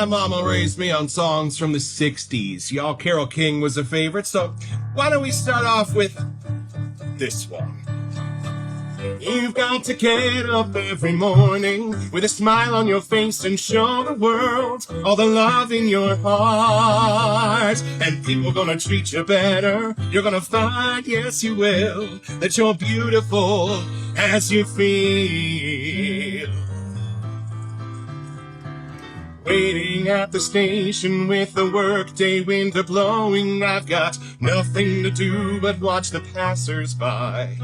My mama raised me on songs from the 60s. Y'all, Carole King was a favorite, so why don't we start off with this one? You've got to get up every morning with a smile on your face and show the world all the love in your heart. And people gonna treat you better. You're gonna find, yes you will, that you're beautiful as you feel. Waiting at the station with the workday wind blowing, I've got nothing to do but watch the passers-by.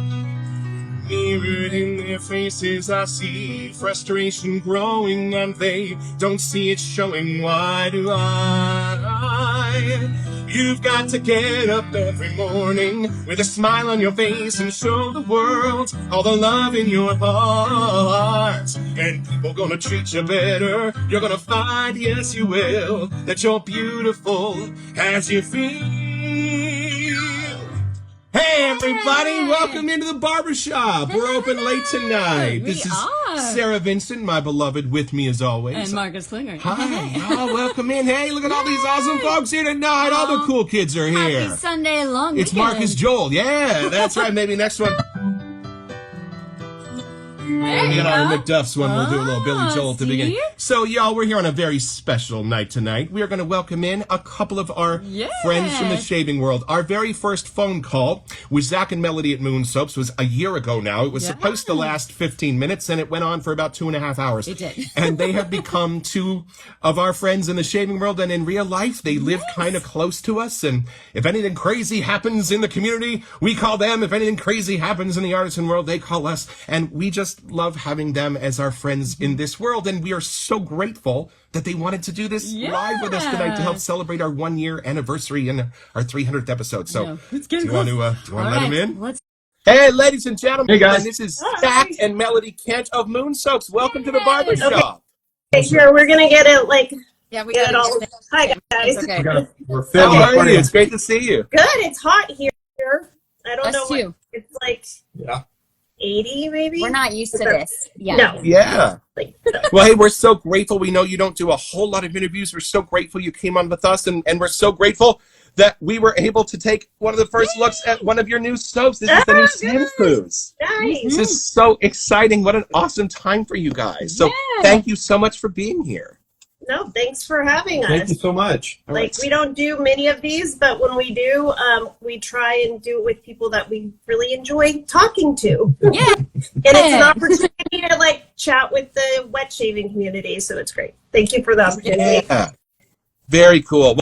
Mirrored in their faces, I see frustration growing, and they don't see it showing. Why do I? You've got to get up every morning with a smile on your face and show the world all the love in your heart. And people gonna treat you better. You're gonna find, yes you will, that you're beautiful as you feel. Hey everybody, welcome into the Barbershop. We're open late tonight. This is Sarah Vincent, my beloved, with me as always. And Marcus Klinger. Hi, welcome in. Hey, look at all these awesome folks here tonight. All the cool kids are here. Happy Sunday long It's weekend. Marcus Joel. Yeah, that's right. Maybe next one. We got our McDuff's one. We'll do a little Billy Joel at the beginning. So, y'all, we're here on a very special night tonight. We are going to welcome in a couple of our friends from the shaving world. Our very first phone call with Zach and Melody at Moon Soaps was a year ago now. It was supposed to last 15 minutes, and it went on for about 2.5 hours. It did. And they have become two of our friends in the shaving world, and in real life, they live kind of close to us. And if anything crazy happens in the community, we call them. If anything crazy happens in the artisan world, they call us. And we just love having them as our friends in this world, and we are so grateful that they wanted to do this live with us tonight to help celebrate our 1-year anniversary and our 300th episode. So, do you want to let them in? Hey, ladies and gentlemen, hey guys. This is Zach and Melody Kent of Moon Soaps. Welcome to the Barbershop. Okay, here we're gonna get it like. Yeah, we get it all. Hi guys. Okay. We're filming. How are you? It's great to see you. Good. It's hot here. I don't know. Too. It's like 80 maybe. We're not used to this. Yeah. No. Yeah. Well, hey, we're so grateful. We know you don't do a whole lot of interviews. We're so grateful you came on with us, and we're so grateful that we were able to take one of the first looks at one of your new soaps. This is the new Shampoos. Nice. This is so exciting. What an awesome time for you guys. So thank you so much for being here. No, thanks for having us. Thank you so much. We don't do many of these, but when we do, we try and do it with people that we really enjoy talking to. Yeah. And it's an opportunity to chat with the wet shaving community, so it's great. Thank you for the opportunity. Yeah. Very cool.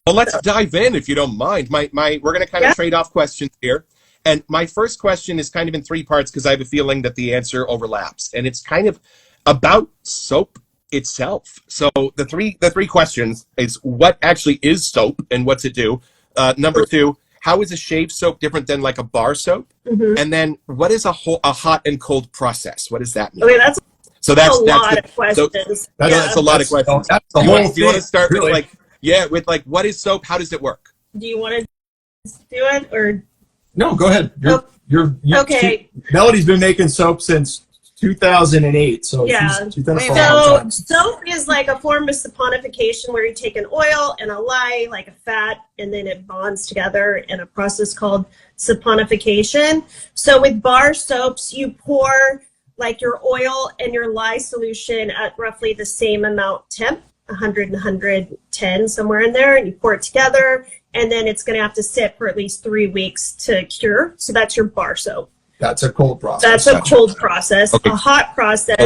Well, let's dive in if you don't mind. We're going to kind of trade off questions here. And my first question is kind of in 3 parts because I have a feeling that the answer overlaps. And it's kind of about soap itself. So the three questions is what actually is soap and what's it do? Number 2, how is a shave soap different than like a bar soap? And then what is a hot and cold process? What does that mean? Okay, that's a lot of questions. That's a lot of questions. That's the whole Do you want to start really? with what is soap? How does it work? Do you want to do it or? No, go ahead. Okay. Melody's been making soap since 2008, so she's done it for a long time. Soap is like a form of saponification where you take an oil and a lye, like a fat, and then it bonds together in a process called saponification. So with bar soaps, you pour like your oil and your lye solution at roughly the same amount temp, 100 and 110, somewhere in there, and you pour it together, and then it's going to have to sit for at least 3 weeks to cure. So that's your bar soap. That's a cold process. That's a cold process. Okay. A hot process,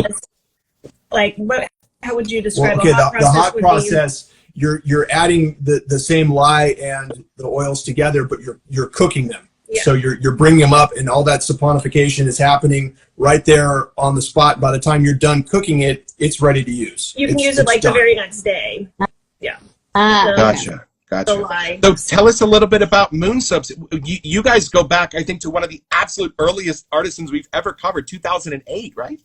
how would you describe a hot process? The hot process, you're adding the same lye and the oils together, but you're cooking them. Yeah. So you're bringing them up, and all that saponification is happening right there on the spot. By the time you're done cooking it, it's ready to use. You can use it the very next day. Yeah. Gotcha. So tell us a little bit about Moon Soaps. You guys go back, I think, to one of the absolute earliest artisans we've ever covered, 2008, right?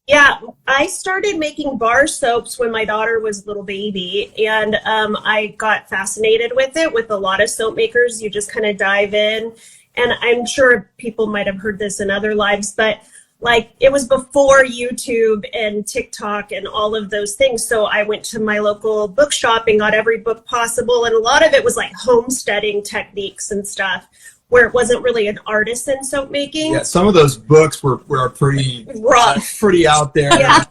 Yeah, I started making bar soaps when my daughter was a little baby, and I got fascinated with it. With a lot of soap makers, you just kind of dive in, and I'm sure people might have heard this in other lives, but like it was before YouTube and TikTok and all of those things. So I went to my local bookshop and got every book possible. And a lot of it was like homesteading techniques and stuff where it wasn't really an artisan soap making. Yeah, some of those books were pretty rough, pretty out there. Yeah.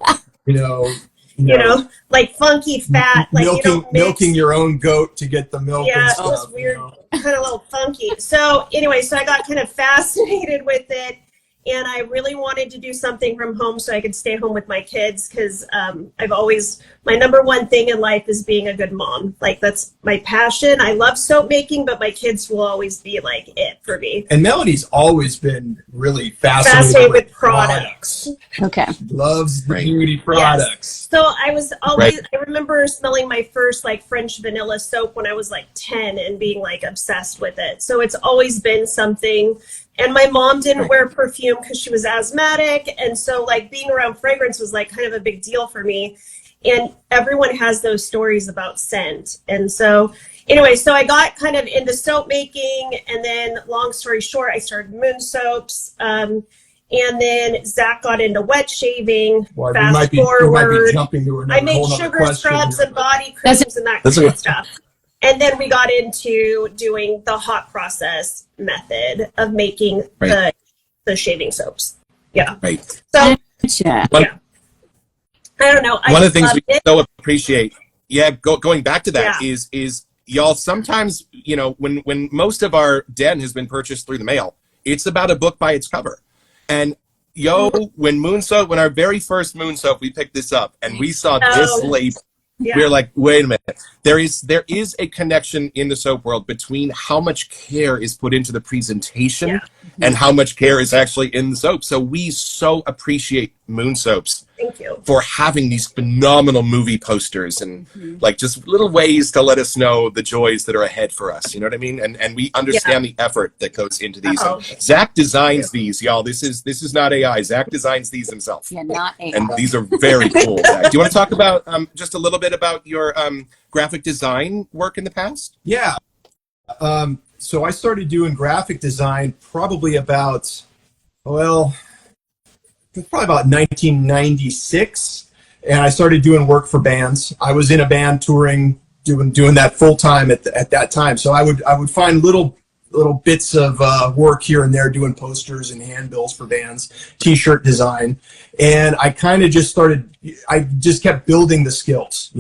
You know, like funky fat, like milking your own goat to get the milk. Yeah, and it stuff, was weird, kind of a little funky. So anyway, so I got kind of fascinated with it, and I really wanted to do something from home so I could stay home with my kids, because my number one thing in life is being a good mom. Like, that's my passion. I love soap making, but my kids will always be like it for me. And Melody's always been really fascinated with products. Okay. Loves the beauty products. Yes. So I was always, I remember smelling my first like French vanilla soap when I was like 10 and being like obsessed with it. So it's always been something. And my mom didn't wear perfume because she was asthmatic. And so like being around fragrance was like kind of a big deal for me. And everyone has those stories about scent. And so anyway, so I got kind of into soap making. And then long story short, I started Moon Soaps. And then Zach got into wet shaving. Well, Fast forward, I made whole sugar scrubs and body creams and that kind of stuff. And then we got into doing the hot process method of making the shaving soaps. Yeah. Right. So, Gotcha. yeah. I don't know. One of the things we so appreciate, going back to that is y'all sometimes, when most of our den has been purchased through the mail, it's about a book by its cover. And when our very first Moon Soap, we picked this up and we saw this label. Yeah. We're like, wait a minute. There is a connection in the soap world between how much care is put into the presentation and how much care is actually in the soap. So we so appreciate Moon Soaps. Thank you. For having these phenomenal movie posters and like just little ways to let us know the joys that are ahead for us. You know what I mean? And we understand the effort that goes into these. Zach designs these, y'all. This is not AI. Zach designs these himself. Yeah, not AI. And these are very cool. Zach, do you want to talk about just a little bit about your graphic design work in the past? Yeah. So I started doing graphic design probably about 1996, and I started doing work for bands. I was in a band touring, doing that full time at that time. So I would find little bits of work here and there, doing posters and handbills for bands, T-shirt design, and I kind of just kept building the skills.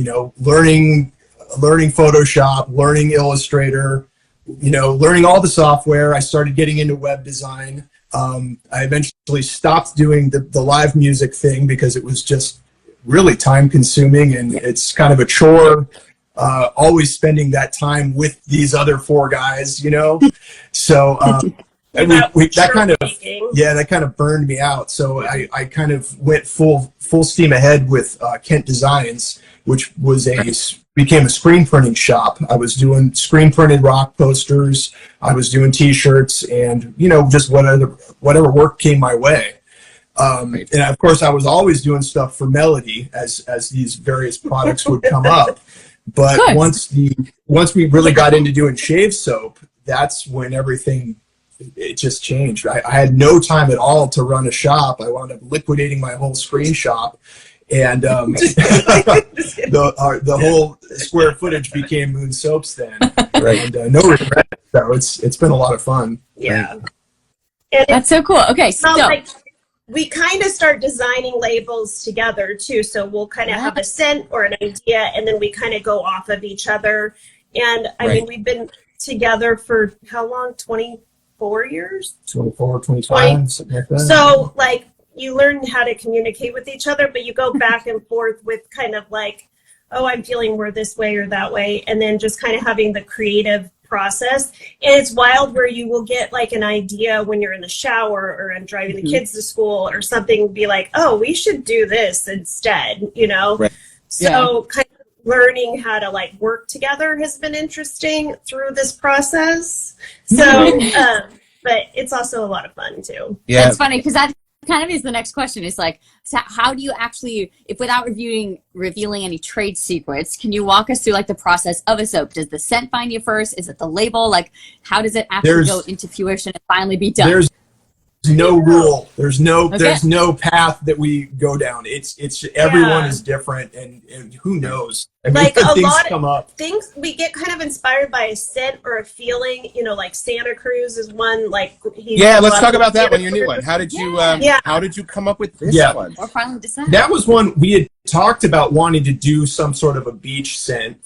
Learning Photoshop, learning Illustrator, learning all the software. I started getting into web design. I eventually stopped doing the live music thing because it was just really time consuming, and it's kind of a chore, always spending that time with these other four guys, So that kind of burned me out. So I kind of went full steam ahead with Kent Designs, which became a screen printing shop. I was doing screen printed rock posters. I was doing T-shirts and, just whatever work came my way. And of course I was always doing stuff for Melody as these various products would come up. But once we really got into doing shave soap, that's when it just changed. I had no time at all to run a shop. I wound up liquidating my whole screen shop. And the whole square footage became Moon Soaps then. Right. And no regret. So it's been a lot of fun. Yeah. Right. And that's so cool. Okay, so like we kind of start designing labels together too. So we'll kind of have a scent or an idea, and then we kind of go off of each other. And I mean, we've been together for how long? 24 years? 24, 25, something like that. So like, you learn how to communicate with each other, but you go back and forth with kind of like, oh, I'm feeling more this way or that way. And then just kind of having the creative process. And it's wild where you will get like an idea when you're in the shower or I'm driving the kids to school or something, be like, oh, we should do this instead, Right. So kind of learning how to like work together has been interesting through this process. So, but it's also a lot of fun too. Yeah. That's funny because that kind of is the next question. Is like, so how do you actually, if without revealing any trade secrets, can you walk us through like the process of a soap? Does the scent find you first? Is it the label? Like, how does it actually go into fruition and finally be done? no rule. There's no path that we go down. It's everyone is different, and who knows? I mean, Like things come up. Things we get kind of inspired by a scent or a feeling. You know, like Santa Cruz is one. Like let's talk about that one. Your new one. How did you how did you come up with this one? Or finally decide. That was one we had talked about wanting to do some sort of a beach scent.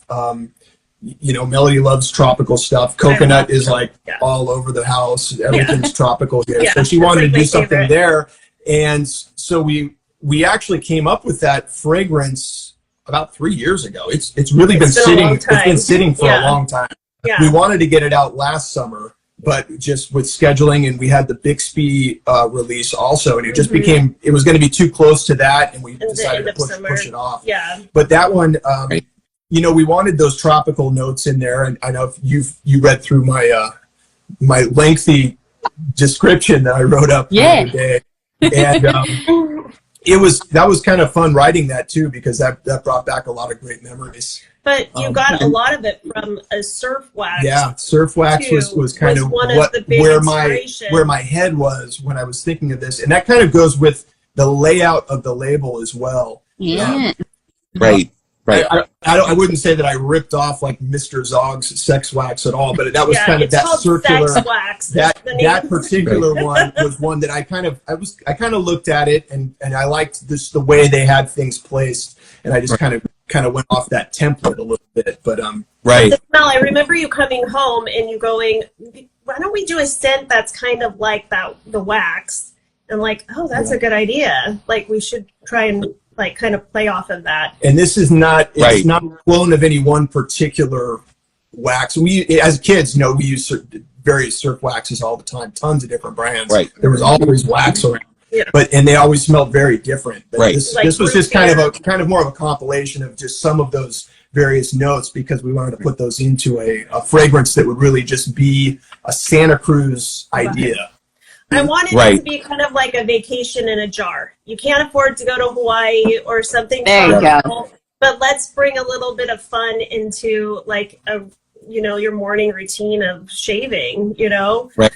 You know, Melody loves tropical stuff. Coconut is like all over the house. Everything's tropical here. So she wanted to do something there. And so we actually came up with that fragrance about 3 years ago. It's really been sitting. It's been sitting for a long time. Yeah. We wanted to get it out last summer, but just with scheduling, and we had the Bixby release also, and it just became, it was going to be too close to that, and we decided to push it off. Yeah. But that one, you know, we wanted those tropical notes in there, and I know if you read through my my lengthy description that I wrote up the other day, and that was kind of fun writing that too, because that brought back a lot of great memories. But you got a lot of it from a surf wax. Yeah, surf wax was kind of where my head was when I was thinking of this, and that kind of goes with the layout of the label as well. Yeah. Right. I wouldn't say that I ripped off like Mr. Zogg's sex wax at all, but that was kind of that circular. Sex wax. That particular one was one that I kind of looked at it, and I liked the way they had things placed, and I just kind of went off that template a little bit. But right. The smell. I remember you coming home and you going, "Why don't we do a scent that's kind of like the wax?" And like, oh, that's a good idea. Like we should try and like kind of play off of that. And this is not not a clone of any one particular wax. We as kids, you know, we use various surf waxes all the time, tons of different brands. Right. There was always wax around. Yeah. And they always smelled very different. But right. This was just kind of more of a compilation of just some of those various notes, because we wanted to put those into a fragrance that would really just be a Santa Cruz idea. I wanted it to be kind of like a vacation in a jar. You can't afford to go to Hawaii or something. There you go. But let's bring a little bit of fun into like your morning routine of shaving, you know? Right.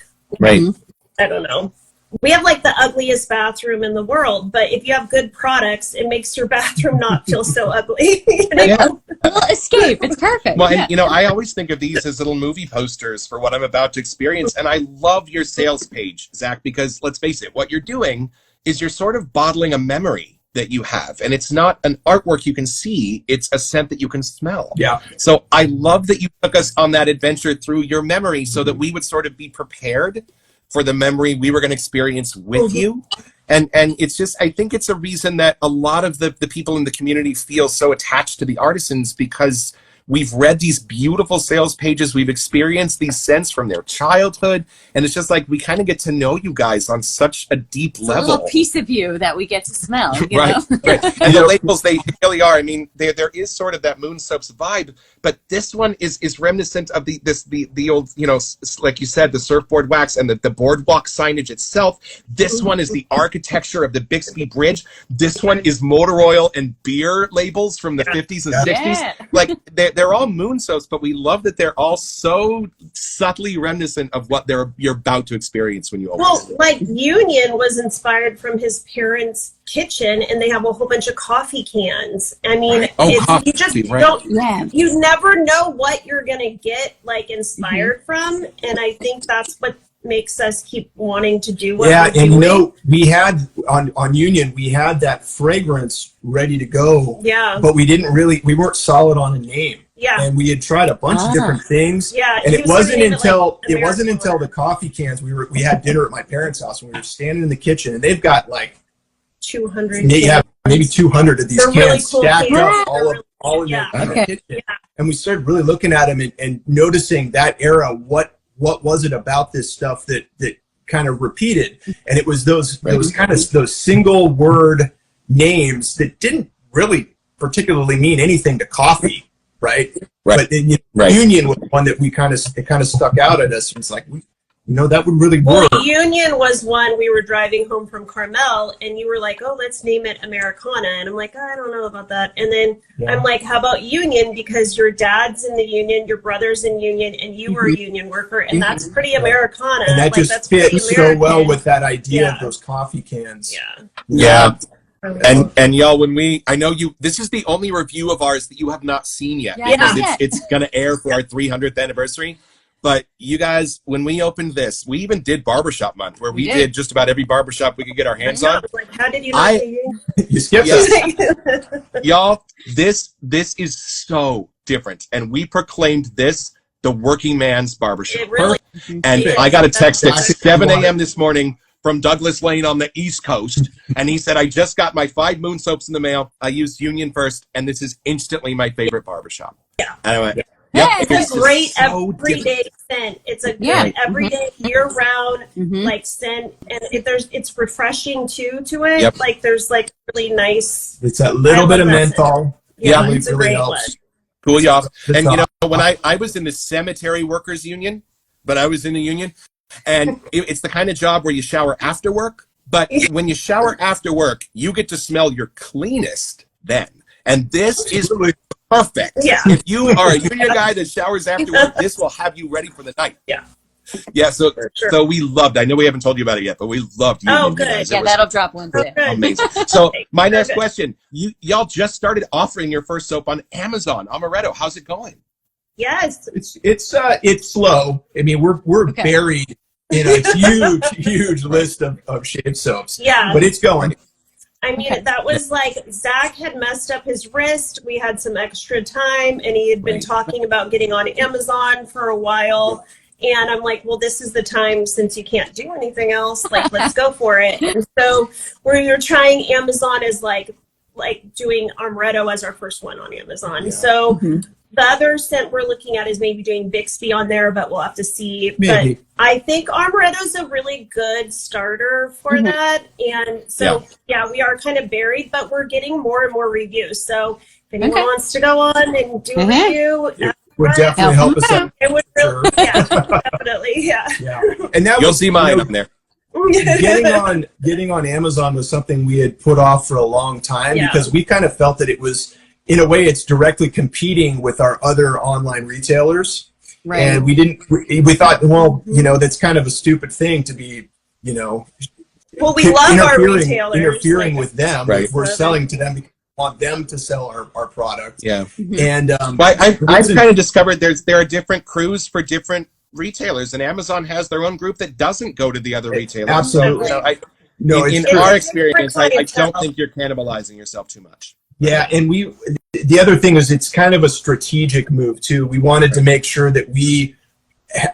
I don't know. We have like the ugliest bathroom in the world, but if you have good products, it makes your bathroom not feel so ugly. You know? Yeah. A little escape. It's perfect. Well, and, you know, I always think of these as little movie posters for what I'm about to experience, and I love your sales page, Zach, because let's face it, what you're doing is you're sort of bottling a memory that you have, and it's not an artwork you can see, it's a scent that you can smell. Yeah. So I love that you took us on that adventure through your memory so that we would sort of be prepared for the memory we were going to experience with you. And it's just, I think it's a reason that a lot of the people in the community feel so attached to the artisans, because we've read these beautiful sales pages, we've experienced these scents from their childhood, and it's just like we kind of get to know you guys on such a deep level. A little piece of you that we get to smell, you right, know? Right. And the labels, they really are. I mean, there is sort of that Moon Soaps vibe, but this one is reminiscent of the old, you know, like you said, the surfboard wax and the boardwalk signage itself. This one is the architecture of the Bixby Bridge. This one is motor oil and beer labels from the 50s and 60s. Like, they're all Moon Soaps, but we love that they're all so subtly reminiscent of what you're about to experience when you open it. Well, like Union was inspired from his parents' kitchen, and they have a whole bunch of coffee cans. I mean, you just don't, you never know what you're going to get like inspired from. And I think that's what makes us keep wanting to do what we're doing. And you know, we had on Union, we had that fragrance ready to go. Yeah. But we weren't solid on a name. Yeah. And we had tried a bunch of different things. Yeah. And it wasn't until the coffee cans, we had dinner at my parents' house, and we were standing in the kitchen, and they've got like 200. Yeah, maybe 200 of these cans really cool stacked cans. up all in the kitchen. Yeah. And we started really looking at them and noticing that era, what was it about this stuff that kind of repeated? And it was those single word names that didn't really particularly mean anything to coffee, right? But then Union was one that it kind of stuck out at us. It's like that would really work. Well, Union was one. We were driving home from Carmel, and you were like, "Oh, let's name it Americana," and I'm like, "I don't know about that." And then I'm like, "How about Union? Because your dad's in the union, your brother's in union, and you were a union worker, and that's pretty Americana." And that just fits so well with that idea of those coffee cans. Yeah. And y'all, I know this is the only review of ours that you have not seen yet, because it's gonna air for our 300th anniversary. But you guys, when we opened this, we even did Barbershop Month, where we did just about every barbershop we could get our hands on. Like, how did you not you skipped it? Y'all, this is so different. And we proclaimed this the working man's barbershop. It really and I got a text at 7 a.m. this morning from Douglas Lane on the East Coast. And he said, I just got my 5 moon soaps in the mail. I used Union first, and this is instantly my favorite barbershop. Yeah. And I went, it's a great everyday scent. It's a great everyday year-round like scent, and it's refreshing too to it. Yep. Like there's like really nice. It's that little bit of menthol. Yeah, really, it's a really great helps. one. Cool you off. And when I was in the cemetery workers union, but I was in the union, and it's the kind of job where you shower after work. But when you shower after work, you get to smell your cleanest then. And this is perfect. Yeah. If you are a union guy that showers after work, this will have you ready for the night. Yeah. Yeah, so we loved, I know we haven't told you about it yet, but we loved Union. Oh, good. Yeah, that'll drop one too. Amazing. So my next question, y'all just started offering your first soap on Amazon, Amaretto. How's it going? Yes. It's slow. I mean, we're buried in a huge list of shave soaps. Yeah. But it's going. I mean, that was like Zach had messed up his wrist. We had some extra time, and he had been talking about getting on Amazon for a while. And I'm like, well, this is the time, since you can't do anything else. Like, let's go for it. And so we were trying Amazon as like doing Amaretto as our first one on Amazon. Yeah. So the other scent we're looking at is maybe doing Bixby on there, but we'll have to see. Maybe. But I think Amaretto's a really good starter for that. And so, we are kind of buried, but we're getting more and more reviews. So if anyone wants to go on and do a review, it would definitely help us out. It would really, definitely, yeah. And that you'll see mine on there. Getting on Amazon was something we had put off for a long time because we kind of felt that it was, in a way, it's directly competing with our other online retailers. Right. And we thought, well, that's kind of a stupid thing to be, well, we love our retailers. Interfering with them. Right. We're selling to them because we want them to sell our product. Yeah. And I've kind of discovered there are different crews for different retailers, and Amazon has their own group that doesn't go to the other retailers. Absolutely. So in our experience, I don't think you're cannibalizing yourself too much. Yeah, and the other thing is it's kind of a strategic move too. We wanted to make sure that we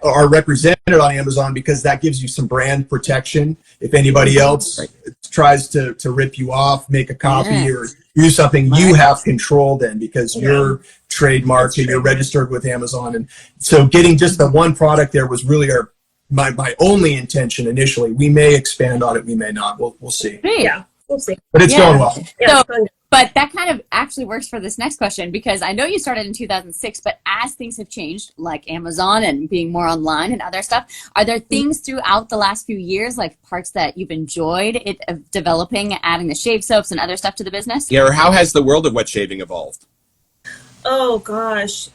are represented on Amazon because that gives you some brand protection. If anybody else tries to rip you off, make a copy or use something, you have control then because you're trademarked and you're registered with Amazon. And so getting just the one product there was really my only intention initially. We may expand on it, we may not. We'll see. Yeah, we'll see. But it's going well. Yeah, but that kind of actually works for this next question because I know you started in 2006, but as things have changed, like Amazon and being more online and other stuff, are there things throughout the last few years, like parts that you've enjoyed developing, adding the shave soaps and other stuff to the business? Yeah, or how has the world of wet shaving evolved? Oh, gosh.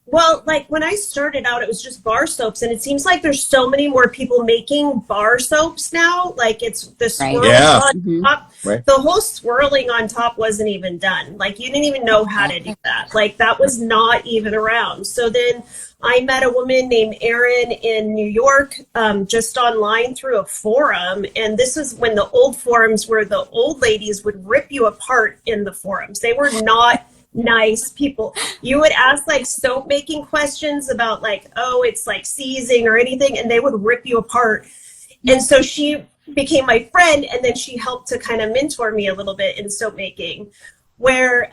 Well, like when I started out, it was just bar soaps, and it seems like there's so many more people making bar soaps now. Like it's the swirl on top. Right. The whole swirling on top wasn't even done. Like you didn't even know how to do that. Like that was not even around. So then I met a woman named Erin in New York, just online through a forum. And this was when the old forums where the old ladies would rip you apart in the forums. They were not nice people. You would ask like soap making questions about like, oh, it's like seizing or anything, and they would rip you apart. And so she became my friend, and then she helped to kind of mentor me a little bit in soap making, where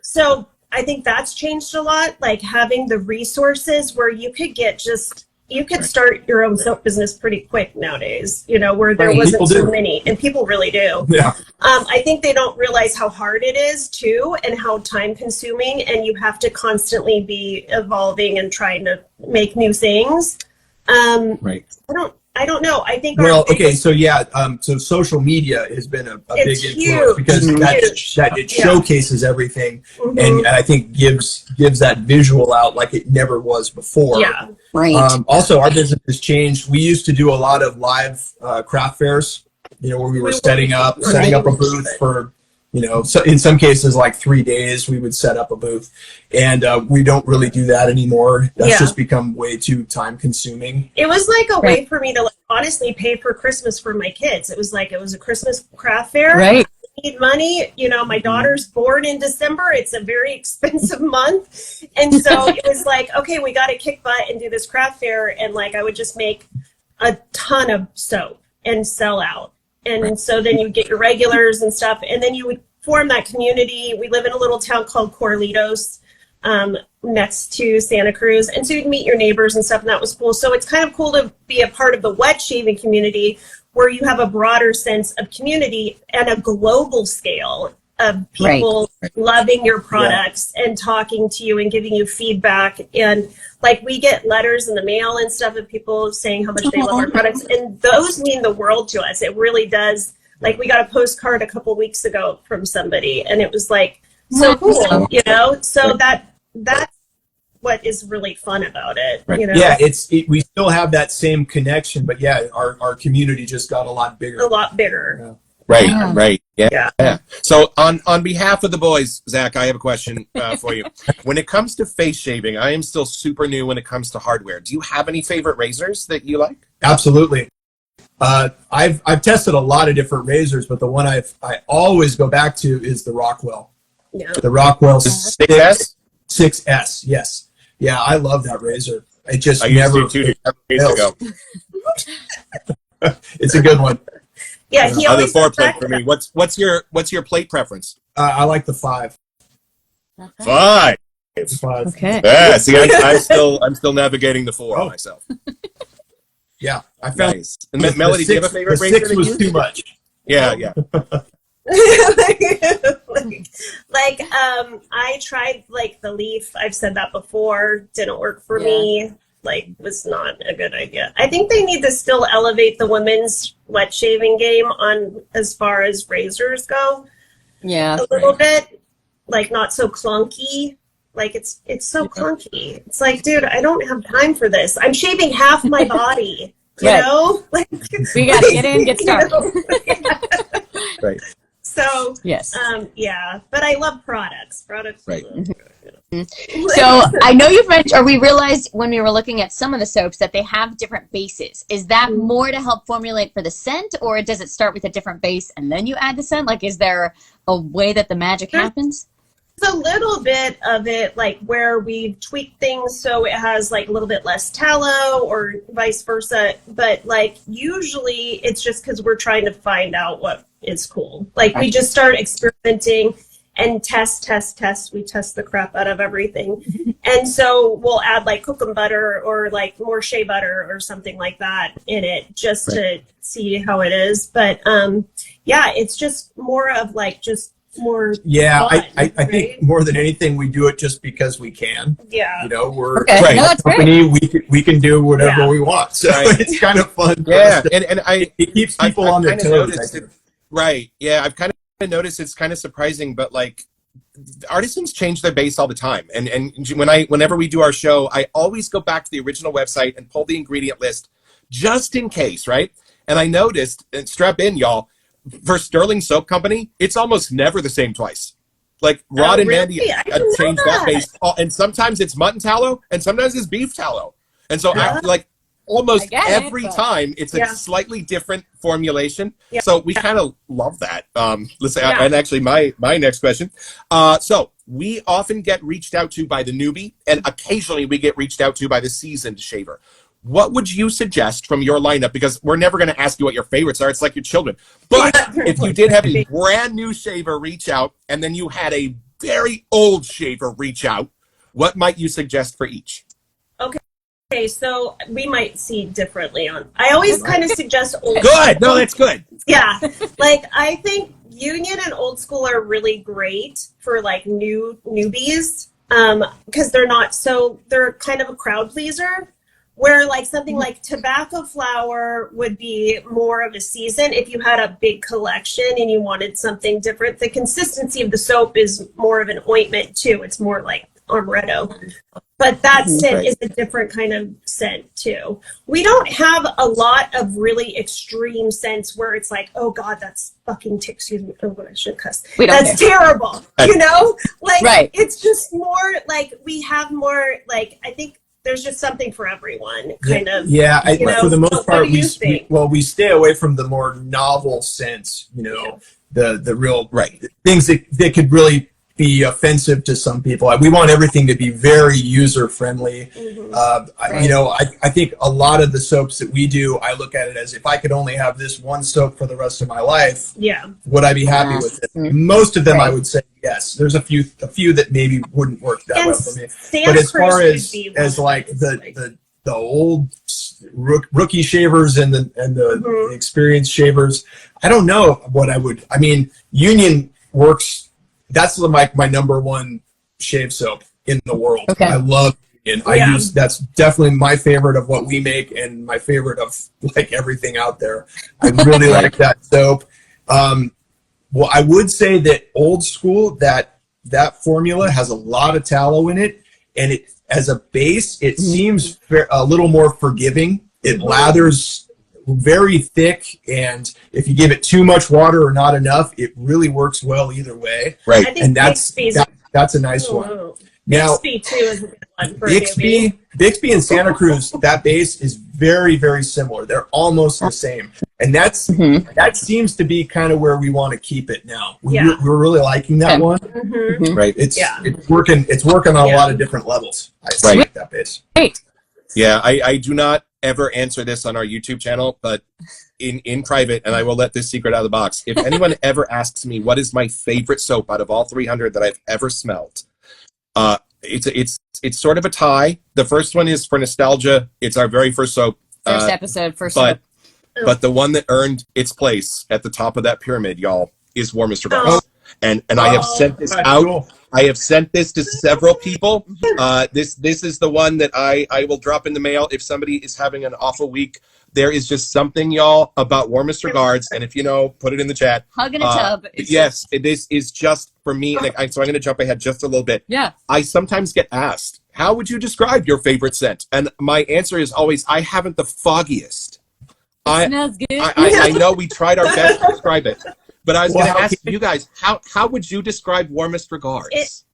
so I think that's changed a lot, like having the resources where you could start your own soap business pretty quick nowadays, where there wasn't so many, and people really do. Yeah. I think they don't realize how hard it is too, and how time consuming, and you have to constantly be evolving and trying to make new things. Right. I don't know. I think so social media has been a big It's influence huge. because that it showcases everything and I think gives that visual out like it never was before. Yeah. Right. Also, our business has changed. We used to do a lot of live craft fairs, where we were setting up a booth for, so in some cases like 3 days we would set up a booth, and we don't really do that anymore. That's just become way too time consuming. It was like a way for me to honestly pay for Christmas for my kids. It was a Christmas craft fair. Right. I need money. My daughter's born in December. It's a very expensive month. And so it was like, okay, we got to kick butt and do this craft fair. And I would just make a ton of soap and sell out. And so then you get your regulars and stuff. And then you would form that community. We live in a little town called Corlitos, next to Santa Cruz. And so you'd meet your neighbors and stuff, and that was cool. So it's kind of cool to be a part of the wet shaving community where you have a broader sense of community and a global scale of people loving your products and talking to you and giving you feedback. And we get letters in the mail and stuff of people saying how much they love our products. And those mean the world to us. It really does. We got a postcard a couple weeks ago from somebody, and it was so cool, so that's what is really fun about it. Yeah, we still have that same connection, but our community just got a lot bigger. Yeah. Right. Yeah. So on behalf of the boys, Zach, I have a question for you. When it comes to face shaving, I am still super new when it comes to hardware. Do you have any favorite razors that you like? Absolutely. I've tested a lot of different razors, but the one I always go back to is the Rockwell. Yeah. The Rockwell 6S? 6S, yes. Yeah, I love that razor. It just I never used to 2 days ago. It's a good one. Yeah, he always the 4-plate for me. What's your plate preference? I like the 5. 5. 5. Okay. Yeah, see, I'm still navigating the 4 myself. Yeah, I found nice. And Melody, do you have a favorite razor? The 6 was too much. Yeah. I tried the Leaf. I've said that before. Didn't work for me. Was not a good idea. I think they need to still elevate the women's wet shaving game on as far as razors go. Yeah. A little bit. Not so clunky. It's so clunky. It's dude, I don't have time for this. I'm shaving half my body. You know? We gotta get in, get started. Right. So yes. But I love products. Right. So I know you've mentioned, or we realized when we were looking at some of the soaps that they have different bases. Is that more to help formulate for the scent, or does it start with a different base and then you add the scent? Is there a way that the magic happens? It's a little bit of it, where we've tweaked things so it has a little bit less tallow or vice versa. But usually it's just because we're trying to find out what is cool. We just start experimenting and test. We test the crap out of everything. And so we'll add cocoa butter or more shea butter or something like that in it just to see how it is. But it's just more of just more fun, I think more than anything we do it just because we can. We're a company. We can do whatever we want, so it's kind of fun. And it keeps people on their toes. Right. Yeah, I've kind of noticed it's kind of surprising, but artisans change their base all the time. And whenever we do our show, I always go back to the original website and pull the ingredient list just in case, right? And I noticed, and strap in, y'all, for Sterling Soap Company, it's almost never the same twice. Rod and Mandy changed that base. And sometimes it's mutton tallow, and sometimes it's beef tallow. And so almost every time it's a slightly different formulation. So we kind of love that. And actually my next question. So we often get reached out to by the newbie, and occasionally we get reached out to by the seasoned shaver. What would you suggest from your lineup? Because we're never going to ask you what your favorites are. It's like your children. But if you did have a brand new shaver reach out, and then you had a very old shaver reach out, what might you suggest for each? Okay, so we might see differently on. I always kind of suggest old. Good. No, that's good. Yeah, I think Union and Old School are really great for newbies because they're kind of a crowd pleaser. Where like something like tobacco flour would be more of a season if you had a big collection and you wanted something different. The consistency of the soap is more of an ointment too. It's more like amaretto. But that scent is a different kind of scent too. We don't have a lot of really extreme scents where it's like, oh God, that's fucking excuse me, oh I shouldn't cuss. That's terrible. You know? Like it's just more like we have more like I think there's just something for everyone, kind of. Yeah, for the most part, we stay away from the more novel scents, you know, the real things that could really be offensive to some people. We want everything to be very user friendly. You know, I think a lot of the soaps that we do, I look at it as if I could only have this one soap for the rest of my life, would I be happy with it? Most of them, I would say yes. There's a few that maybe wouldn't work that well for me. But as far as like the old rookie shavers and the experienced shavers, I don't know what I would. I mean, Union works. That's my number one shave soap in the world. I love Union. I use that's definitely my favorite of what we make and my favorite of like everything out there. I really like that soap. Well, I would say that old school that formula has a lot of tallow in it, and it as a base it seems a little more forgiving. It lathers very thick, and if you give it too much water or not enough, it really works well either way. And that's a nice one. Now, Bixby too is a good one for Bixby and Santa Cruz, that base is very, very similar. They're almost the same, and that seems to be kind of where we want to keep it now. We're really liking that one. It's working. It's working on a lot of different levels. I like that base. Yeah, I do not ever answer this on our YouTube channel, but in private, and I will let this secret out of the box. If anyone ever asks me what is my favorite soap out of all 300 that I've ever smelled, it's sort of a tie. The first one is for nostalgia. It's our very first soap. First episode, soap. But the one that earned its place at the top of that pyramid, y'all, is War Mr. Garth. And I have sent this out. Cool. I have sent this to several people. This is the one that I will drop in the mail if somebody is having an awful week. There is just something, y'all, about War Mr. Guards, and if you know, put it in the chat. Hug in a tub. Yes, this is just for me. Like, so I'm going to jump ahead just a little bit. Yeah. I sometimes get asked, how would you describe your favorite scent? And my answer is always, I haven't the foggiest. It smells good. I know we tried our best to describe it. But I was going to ask you guys, how would you describe War Mr. Guards?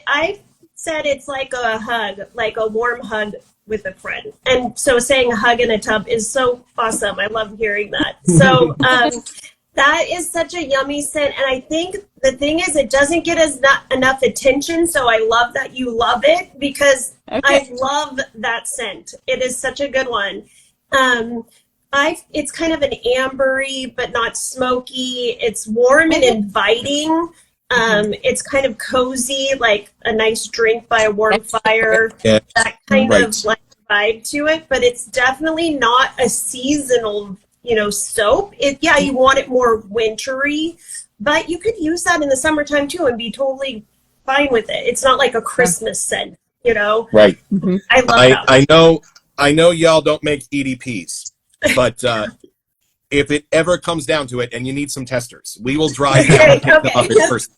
I said it's like a hug, like a warm hug with a friend. And so saying a hug in a tub is so awesome. I love hearing that. So that is such a yummy scent. And I think the thing is it doesn't get enough attention. So I love that you love it because I love that scent. It is such a good one. It's kind of an ambery, but not smoky. It's warm and inviting. It's kind of cozy, like a nice drink by a warm fire. That kind of like vibe to it, but it's definitely not a seasonal, soap. You want it more wintry, but you could use that in the summertime too and be totally fine with it. It's not like a Christmas scent, Right. I love that. I know y'all don't make EDPs. But if it ever comes down to it and you need some testers, we will drive down and pick them up in person.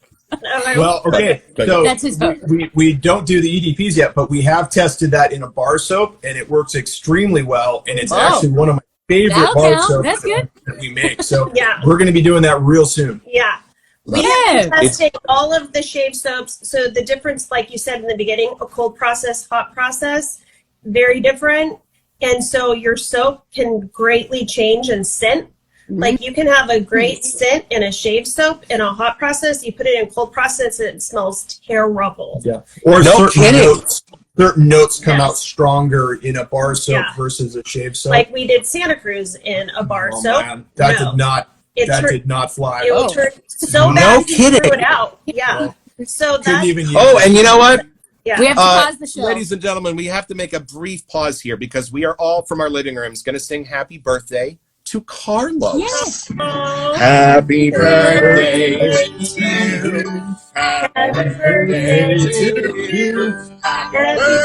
Well, okay. So that's his vote. We don't do the EDPs yet, but we have tested that in a bar soap, and it works extremely well. And it's actually one of my favorite bar soaps that we make. So we're going to be doing that real soon. Yeah. We have tested all of the shave soaps. So the difference, like you said in the beginning, a cold process, hot process, very different. And so your soap can greatly change in scent. Like you can have a great scent in a shave soap in a hot process. You put it in cold process, and it smells terrible. Yeah. Or certain notes come out stronger in a bar soap versus a shave soap. Like we did Santa Cruz in a bar soap. Man. That did not fly. It turned so bad you threw it out. Yeah. So that's... and you know what? Yeah. We have to pause the show. Ladies and gentlemen, we have to make a brief pause here because we are all from our living rooms going to sing happy birthday to Carlos. Yes. Happy birthday to you. Happy birthday to you. Happy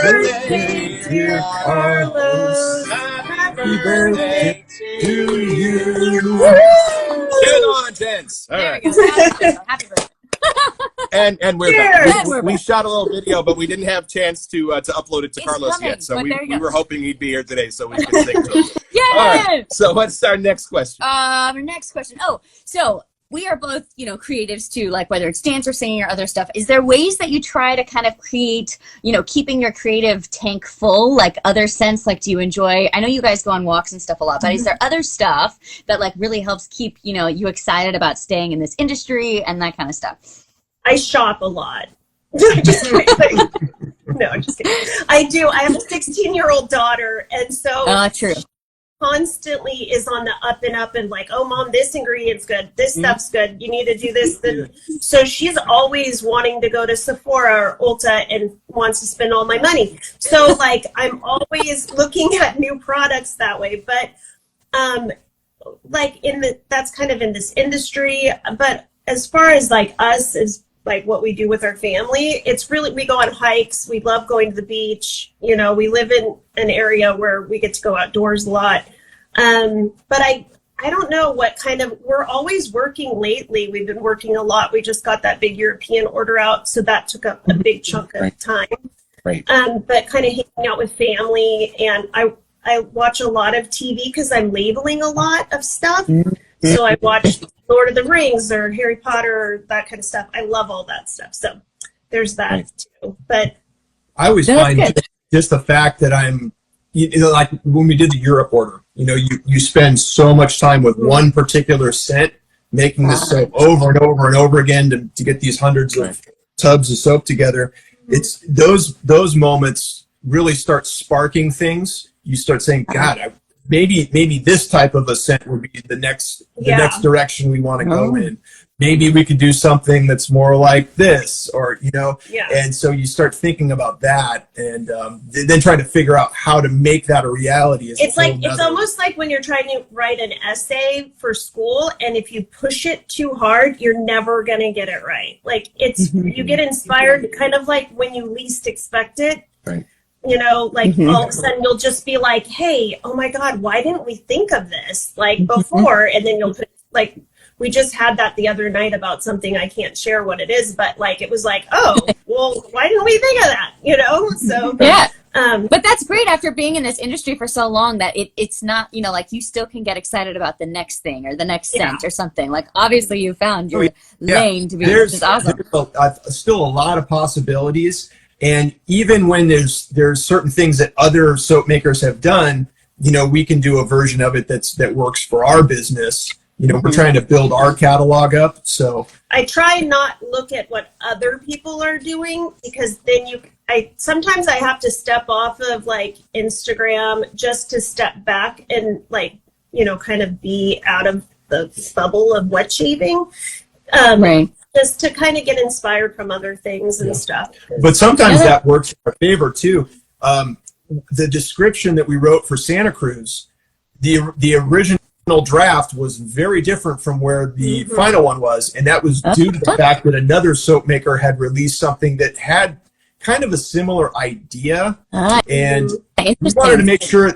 birthday, dear Carlos. Happy birthday to you. Get on, gents. All There right. we go. Happy birthday. And we're Cheers. back. We shot a little video, but we didn't have a chance to upload it to It's Carlos coming, yet. So but we there you go. were hoping he'd be here today so we could sing to him. Yay! All right. So what's our next question? Next question. Oh, so we are both, creatives too, like whether it's dance or singing or other stuff. Is there ways that you try to kind of create, keeping your creative tank full, like other sense? Like, do you enjoy, I know you guys go on walks and stuff a lot, but is there other stuff that like really helps keep, you excited about staying in this industry and that kind of stuff? I shop a lot. Just kidding. No, I'm just kidding. I do. I have a 16-year-old daughter, and so True. constantly is on the up and up and like, oh, Mom, this ingredient's good. This stuff's good. You need to do this. So she's always wanting to go to Sephora or Ulta and wants to spend all my money. So like I'm always looking at new products that way. But like that's kind of in this industry. But as far as like us as like what we do with our family, it's really, we go on hikes. We love going to the beach. We live in an area where we get to go outdoors a lot. But I don't know what kind of, we're always working lately. We've been working a lot. We just got that big European order out. So that took up a big chunk of time. Right. But kind of hanging out with family. And I watch a lot of TV because I'm labeling a lot of stuff. So I watch Lord of the Rings or Harry Potter or that kind of stuff. I love all that stuff. So there's that too. But I always find just the fact that I'm, like when we did the Europe order, you spend so much time with one particular scent, making this soap over and over and over again to get these hundreds of tubs of soap together. It's those moments really start sparking things. You start saying, God, maybe this type of a scent would be the next direction we want to go in. Maybe we could do something that's more like this, or and so you start thinking about that, and then trying to figure out how to make that a reality. It's almost like when you're trying to write an essay for school, and if you push it too hard, you're never gonna get it right. Like you get inspired kind of like when you least expect it. Right. All of a sudden you'll just be like, hey, oh my God, why didn't we think of this like before? And then you'll put like, we just had that the other night about something. I can't share what it is, but like, it was like, oh, well, why didn't we think of that? So yeah. But that's great after being in this industry for so long that it's not, like you still can get excited about the next thing or the next scent or something. Like obviously you found your lane to be, which is awesome. There's still a lot of possibilities. And even when there's certain things that other soap makers have done, we can do a version of it that works for our business. We're trying to build our catalog up. So I try not look at what other people are doing, because then sometimes I have to step off of like Instagram just to step back and like, kind of be out of the bubble of wet shaving. Right. Just to kind of get inspired from other things and stuff. But sometimes that works in our favor too. The description that we wrote for Santa Cruz, the original draft was very different from where the final one was, and that was due to the fact that another soap maker had released something that had kind of a similar idea, and we wanted to make sure,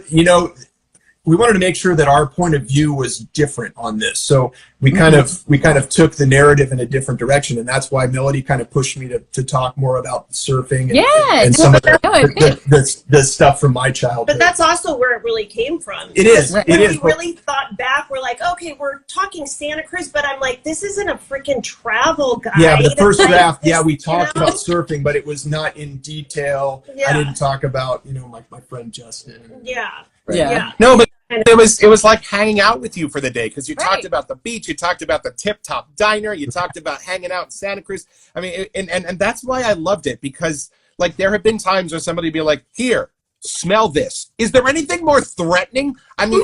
that our point of view was different on this. So we kind of took the narrative in a different direction, and that's why Melody kind of pushed me to talk more about surfing and some of the stuff from my childhood. But that's also where it really came from. It is. We really thought back. We're like, okay, we're talking Santa Cruz, but I'm like, this isn't a freaking travel guide. Yeah, but the first draft, we talked about surfing, but it was not in detail. Yeah. I didn't talk about, my friend Justin. Yeah. Right. Yeah. No, but it was like hanging out with you for the day, because you talked about the beach, you talked about the Tip Top Diner, you talked about hanging out in Santa Cruz. I mean, and that's why I loved it, because like there have been times where somebody be like, here, smell this. Is there anything more threatening? I mean,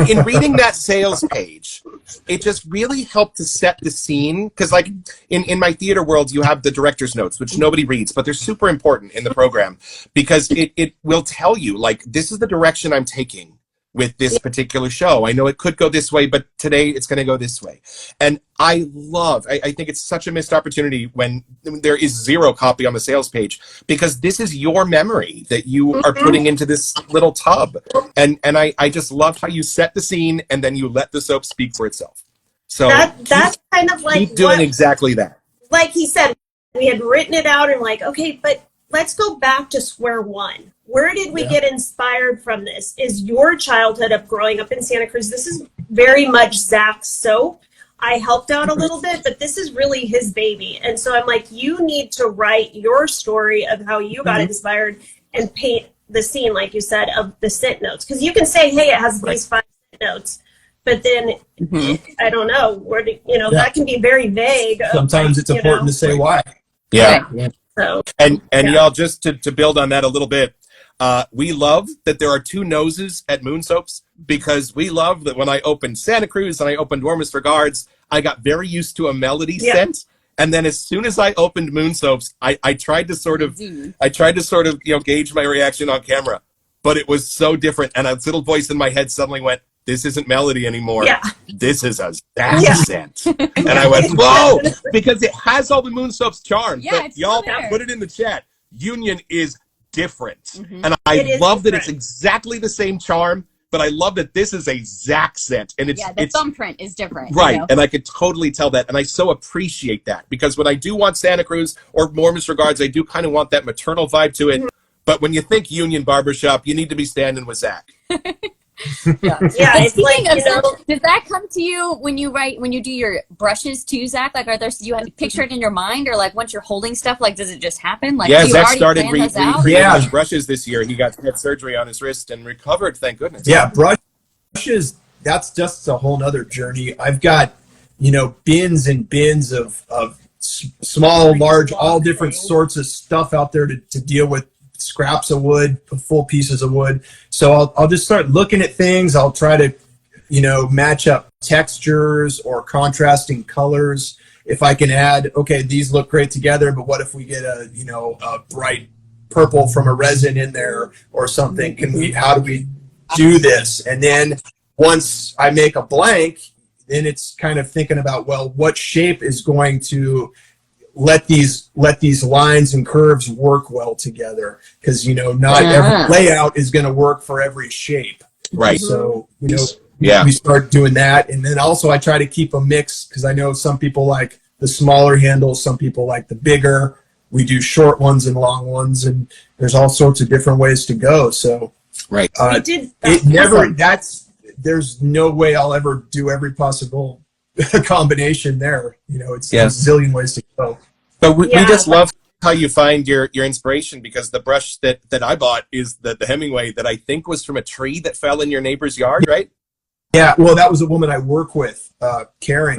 in reading that sales page, it just really helped to set the scene, because like in my theater world, you have the director's notes, which nobody reads, but they're super important in the program, because it will tell you like, this is the direction I'm taking. with this particular show. I know it could go this way, but today it's going to go this way. And I think it's such a missed opportunity when there is zero copy on the sales page, because this is your memory that you are putting into this little tub. And I just love how you set the scene and then you let the soap speak for itself. So that's kind of like keep doing exactly that. Like he said, we had written it out and like, okay, but let's go back to square one. Where did we get inspired from this? Is your childhood of growing up in Santa Cruz? This is very much Zach's soap. I helped out a little bit, but this is really his baby. And so I'm like, you need to write your story of how you got inspired and paint the scene, like you said, of the scent notes. Because you can say, hey, it has these 5 scent notes. But then, I don't know, where do, that can be very vague. Sometimes it's important to say why. Yeah. So, and y'all, just to build on that a little bit, we love that there are 2 noses at Moon Soaps, because we love that when I opened Santa Cruz and I opened Warmest Regards, I got very used to a melody scent. And then as soon as I opened Moon Soaps, I tried to sort of gauge my reaction on camera, but it was so different. And a little voice in my head suddenly went, this isn't melody anymore. Yeah. This is a Zach scent. And I went, whoa, because it has all the Moon Soap's charm. Yeah, but y'all put it in the chat. Union is different. And I love that it's exactly the same charm, but I love that this is a Zach scent. And it's the thumbprint is different. Right. And I could totally tell that. And I so appreciate that, because when I do want Santa Cruz or Warmest Regards, I do kind of want that maternal vibe to it. But when you think Union Barbershop, you need to be standing with Zach. It's like, does that come to you when you do your brushes too, Zach? Like, do you have to picture it in your mind, or like once you're holding stuff, like does it just happen? Like, Zach started brushes this year. He got surgery on his wrist and recovered, thank goodness. Yeah, brushes, that's just a whole nother journey. I've got, bins and bins of small, large, all different sorts of stuff out there to deal with scraps of wood, full pieces of wood. So I'll just start looking at things. I'll try to, match up textures or contrasting colors. If I can add, okay, these look great together, but what if we get a bright purple from a resin in there or something? How do we do this? And then once I make a blank, then it's kind of thinking about, well, what shape is going to let these lines and curves work well together, because not every layout is going to work for every shape. Right. So we start doing that, and then also I try to keep a mix, because I know some people like the smaller handles, some people like the bigger. We do short ones and long ones, and there's all sorts of different ways to go. So there's no way I'll ever do every possible combination there. It's a zillion ways to go. But we just love how you find your inspiration, because the brush that I bought is the Hemingway that I think was from a tree that fell in your neighbor's yard, right? Yeah, well, that was a woman I work with, Karen.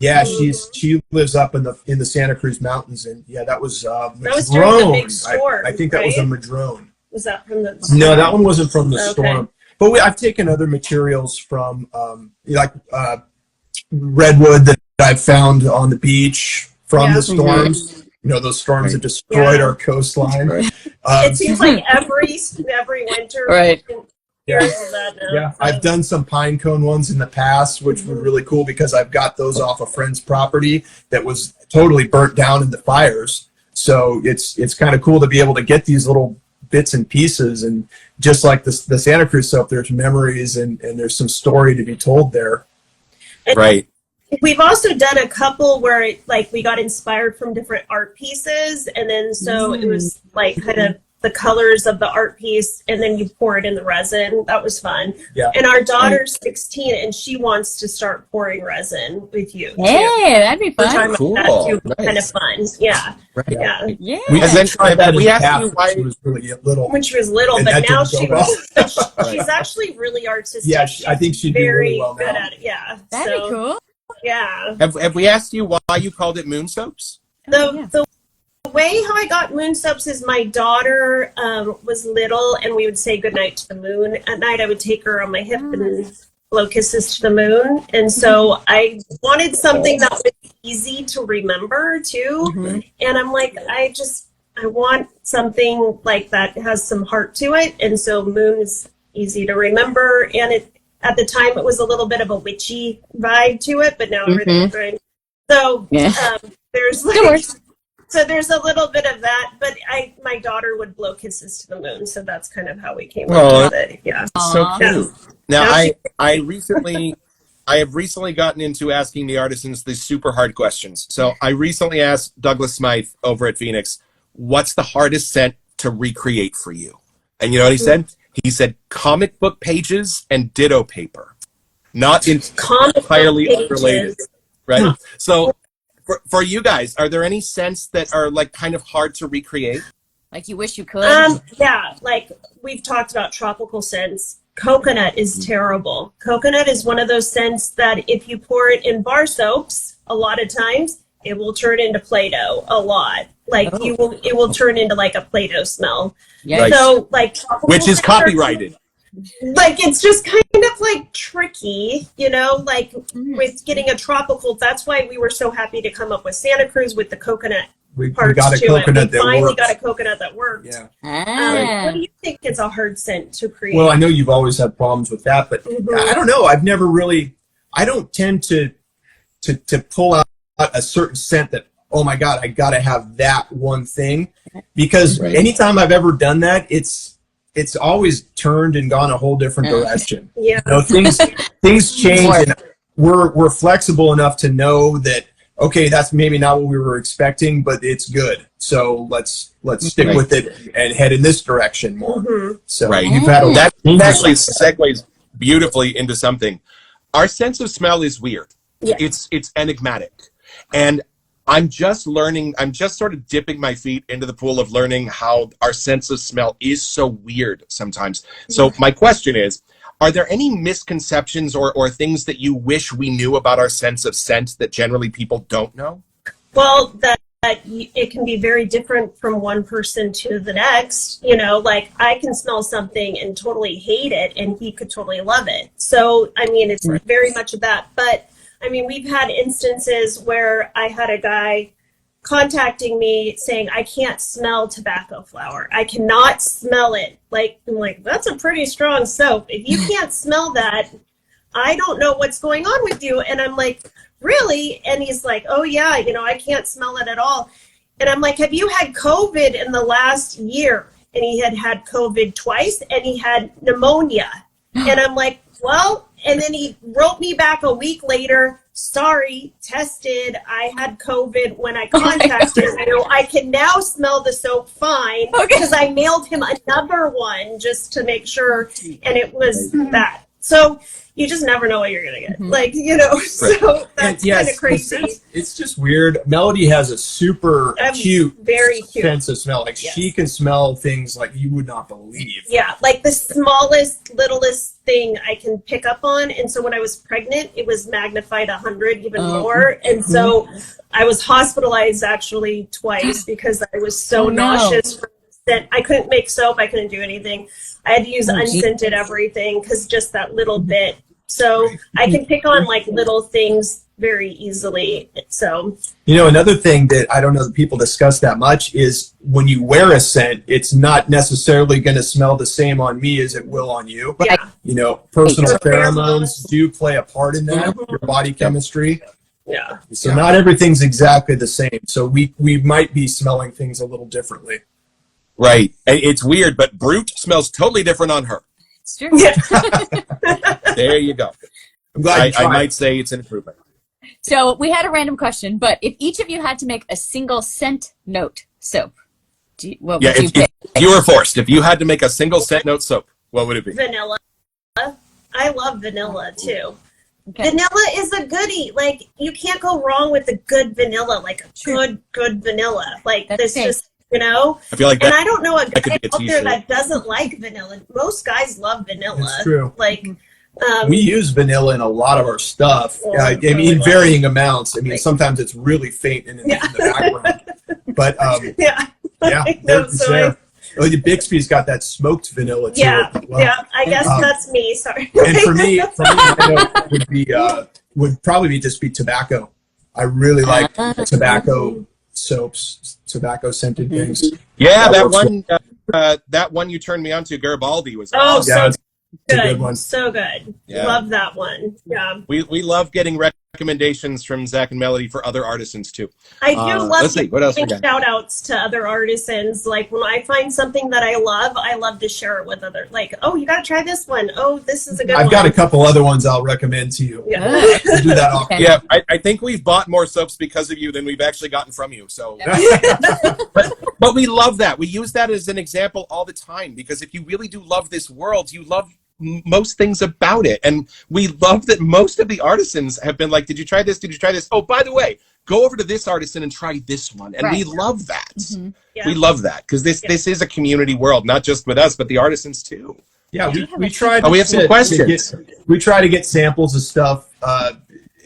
She lives up in the Santa Cruz Mountains, and that was Madrone. That was during the big storm, I think that was a Madrone. Was that from the storm? No, that one wasn't from the storm. But I've taken other materials from redwood that I've found on the beach from the storms. Those storms that destroyed our coastline. It seems like every winter. Right. I've done some pine cone ones in the past, which were really cool, because I've got those off a friend's property that was totally burnt down in the fires. So it's kind of cool to be able to get these little bits and pieces, and just like the Santa Cruz soap, there's memories and there's some story to be told there. Right. We've also done a couple where we got inspired from different art pieces, and then so it was like kind of the colors of the art piece, and then you pour it in the resin. That was fun. Yeah. And our daughter's 16, and she wants to start pouring resin with you. Hey, that'd be fun. Cool. Nice. Kind of fun. Yeah. Right. Yeah. We asked you why she was really little. When she was little, but now she's actually really artistic. Yeah, I think she'd do really well good now. at it. Yeah. That'd be cool. Yeah. Have we asked you why you called it Moon Soaps? The way how I got Moon Soaps is my daughter was little, and we would say goodnight to the moon. At night, I would take her on my hip and blow kisses to the moon. And so I wanted something that was easy to remember, too. And I'm like, I want something like that has some heart to it. And so moon is easy to remember. And at the time, it was a little bit of a witchy vibe to it, but now everything's right. So there's there's a little bit of that, but my daughter would blow kisses to the moon, so that's kind of how we came up with it. Yeah, so cute. Now I have recently gotten into asking the artisans the super hard questions. So I recently asked Douglas Smythe over at Phoenix, "What's the hardest scent to recreate for you?" And you know what he said? He said comic book pages and ditto paper, not entirely unrelated, right? So. For you guys, are there any scents that are like kind of hard to recreate? Like you wish you could? Yeah, like we've talked about tropical scents. Coconut is terrible. Coconut is one of those scents that if you pour it in bar soaps, a lot of times it will turn into Play-Doh a lot. Like it will turn into like a Play-Doh smell. Yeah. So like, which is copyrighted. Like it's just kind of like tricky, you know, like with getting a tropical. That's why we were so happy to come up with Santa Cruz with the coconut parts we got a coconut that finally got a coconut that worked. Yeah. What do you think is a hard scent to create? Well, I know you've always had problems with that, but I don't know. I've never really. I don't tend to pull out a certain scent that, oh my God, I got to have that one thing, because anytime I've ever done that, it's always turned and gone a whole different direction. Yeah. You know, things change, and we're flexible enough to know that, okay, that's maybe not what we were expecting, but it's good. So let's stick with it and head in this direction more. So you've had that actually segues beautifully into something. Our sense of smell is weird. Yeah. It's enigmatic. And I'm just sort of dipping my feet into the pool of learning how our sense of smell is so weird sometimes. So my question is, are there any misconceptions or things that you wish we knew about our sense of scent that generally people don't know? Well, that it can be very different from one person to the next. You know, like I can smell something and totally hate it, and he could totally love it. So, I mean, it's very much of that. But I mean, we've had instances where I had a guy contacting me saying, I can't smell tobacco flower. I cannot smell it. Like, I'm like, that's a pretty strong soap. If you can't smell that, I don't know what's going on with you. And I'm like, really? And he's like, oh yeah, you know, I can't smell it at all. And I'm like, have you had COVID in the last year? And he had COVID twice, and he had pneumonia. And I'm like, well, and then he wrote me back a week later, sorry, tested, I had COVID when I contacted you. I can now smell the soap fine, because I mailed him another one just to make sure, and it was that. So you just never know what you're going to get. Like, you know, so that's kind of crazy. It's just weird. Melody has a super very cute sense of smell. Like she can smell things like you would not believe. Yeah, like the smallest, littlest thing I can pick up on. And so when I was pregnant, it was magnified 100 even more. And so I was hospitalized actually twice because I was so nauseous from the scent. I couldn't make soap. I couldn't do anything. I had to use unscented everything because just that little bit. So I can pick on like little things very easily. So, you know, another thing that I don't know that people discuss that much is when you wear a scent, it's not necessarily going to smell the same on me as it will on you. Yeah. You know, personal pheromones do play a part in that, your body chemistry. Yeah. So not everything's exactly the same. So we might be smelling things a little differently. Right. It's weird, but Brute smells totally different on her. It's true. There you go. I'm glad I might say it's an improvement. So we had a random question, but if each of you had to make a single scent note soap, what would you pick? If you were forced, if you had to make a single scent note soap, what would it be? Vanilla. I love vanilla too. Okay. Vanilla is a goodie. Like you can't go wrong with a good vanilla, like a good vanilla. Like this just, you know. I feel like and I don't know a guy out there that doesn't like vanilla. Most guys love vanilla. That's true. Like we use vanilla in a lot of our stuff. I mean, in varying amounts. I mean, sometimes it's really faint in the background. But the Bixby's got that smoked vanilla too. I guess that's me. Sorry. And for me, would probably just be tobacco. I really like tobacco soaps, tobacco scented things. Yeah, that one you turned me on to, Garibaldi, was awesome. It's a Good. good one. So good. Yeah. Love that one. Yeah. We love getting recommendations from Zach and Melody for other artisans too. I do love Let's see, what else we giving got? shout outs to other artisans. Like when I find something that I love to share it with other. Like, oh, you got to try this one. Oh, this is a good one. I've got a couple other ones I'll recommend to you. Yeah. We'll do that off. Okay. Yeah, I think we've bought more soaps because of you than we've actually gotten from you. So, but we love that. We use that as an example all the time because if you really do love this world, you love most things about it. And we love that most of the artisans have been like, did you try this? Did you try this? Oh, by the way, go over to this artisan and try this one. And we love that. Mm-hmm. Yeah. We love that because this is a community world, not just with us, but the artisans too. Yeah, we try. Oh, we have some questions. We try to get samples of stuff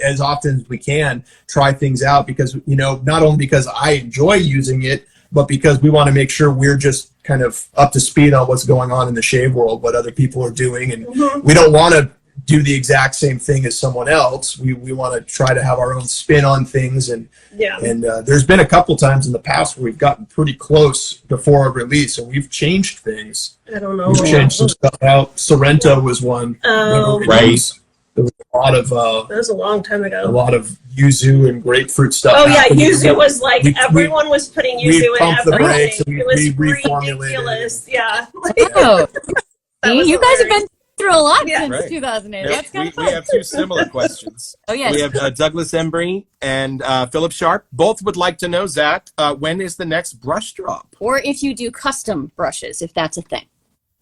as often as we can. Try things out because not only because I enjoy using it, but because we want to make sure we're just kind of up to speed on what's going on in the shave world, what other people are doing, and we don't want to do the exact same thing as someone else. We want to try to have our own spin on things, and there's been a couple times in the past where we've gotten pretty close before a release, and we've changed things. I don't know. We've changed some stuff out. Sorrento was one. Oh, Right. There was a lot of that was a long time ago. yuzu and grapefruit stuff. Oh yeah, happening. yuzu was like We- everyone was putting yuzu in pumped the brakes everything. and It was we reformulated ridiculous. Yeah. Oh, That was you guys have hilarious. been through a lot Yeah. since Right. 2008. Yeah, That's kind of we fun. have two similar questions. Oh, yes. We have Douglas Embry and Philip Sharp. Both would like to know, Zach, when is the next brush drop? Or if you do custom brushes, if that's a thing.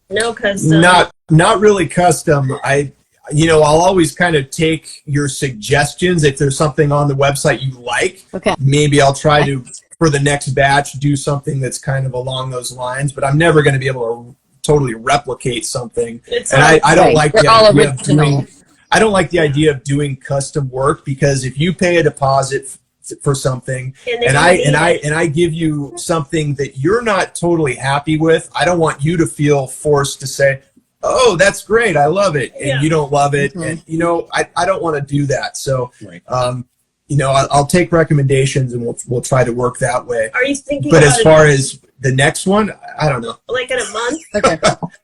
No, because Not really custom. I'll always kind of take your suggestions. If there's something on the website you like, Okay. maybe I'll try to, for the next batch, do something that's kind of along those lines, but I'm never going to be able to totally replicate something. it's And I don't Right. like They're the all idea of original. doing, I don't like the idea of doing custom work because if you pay a deposit for something and I give you something that you're not totally happy with, I don't want you to feel forced to say, oh, that's great, I love it, and Yeah. you don't love it, Mhm. and I don't want to do that. So, Right. I'll take recommendations and we'll try to work that way. Are you thinking But about as it far as the next one, I don't know. like in a month? Okay.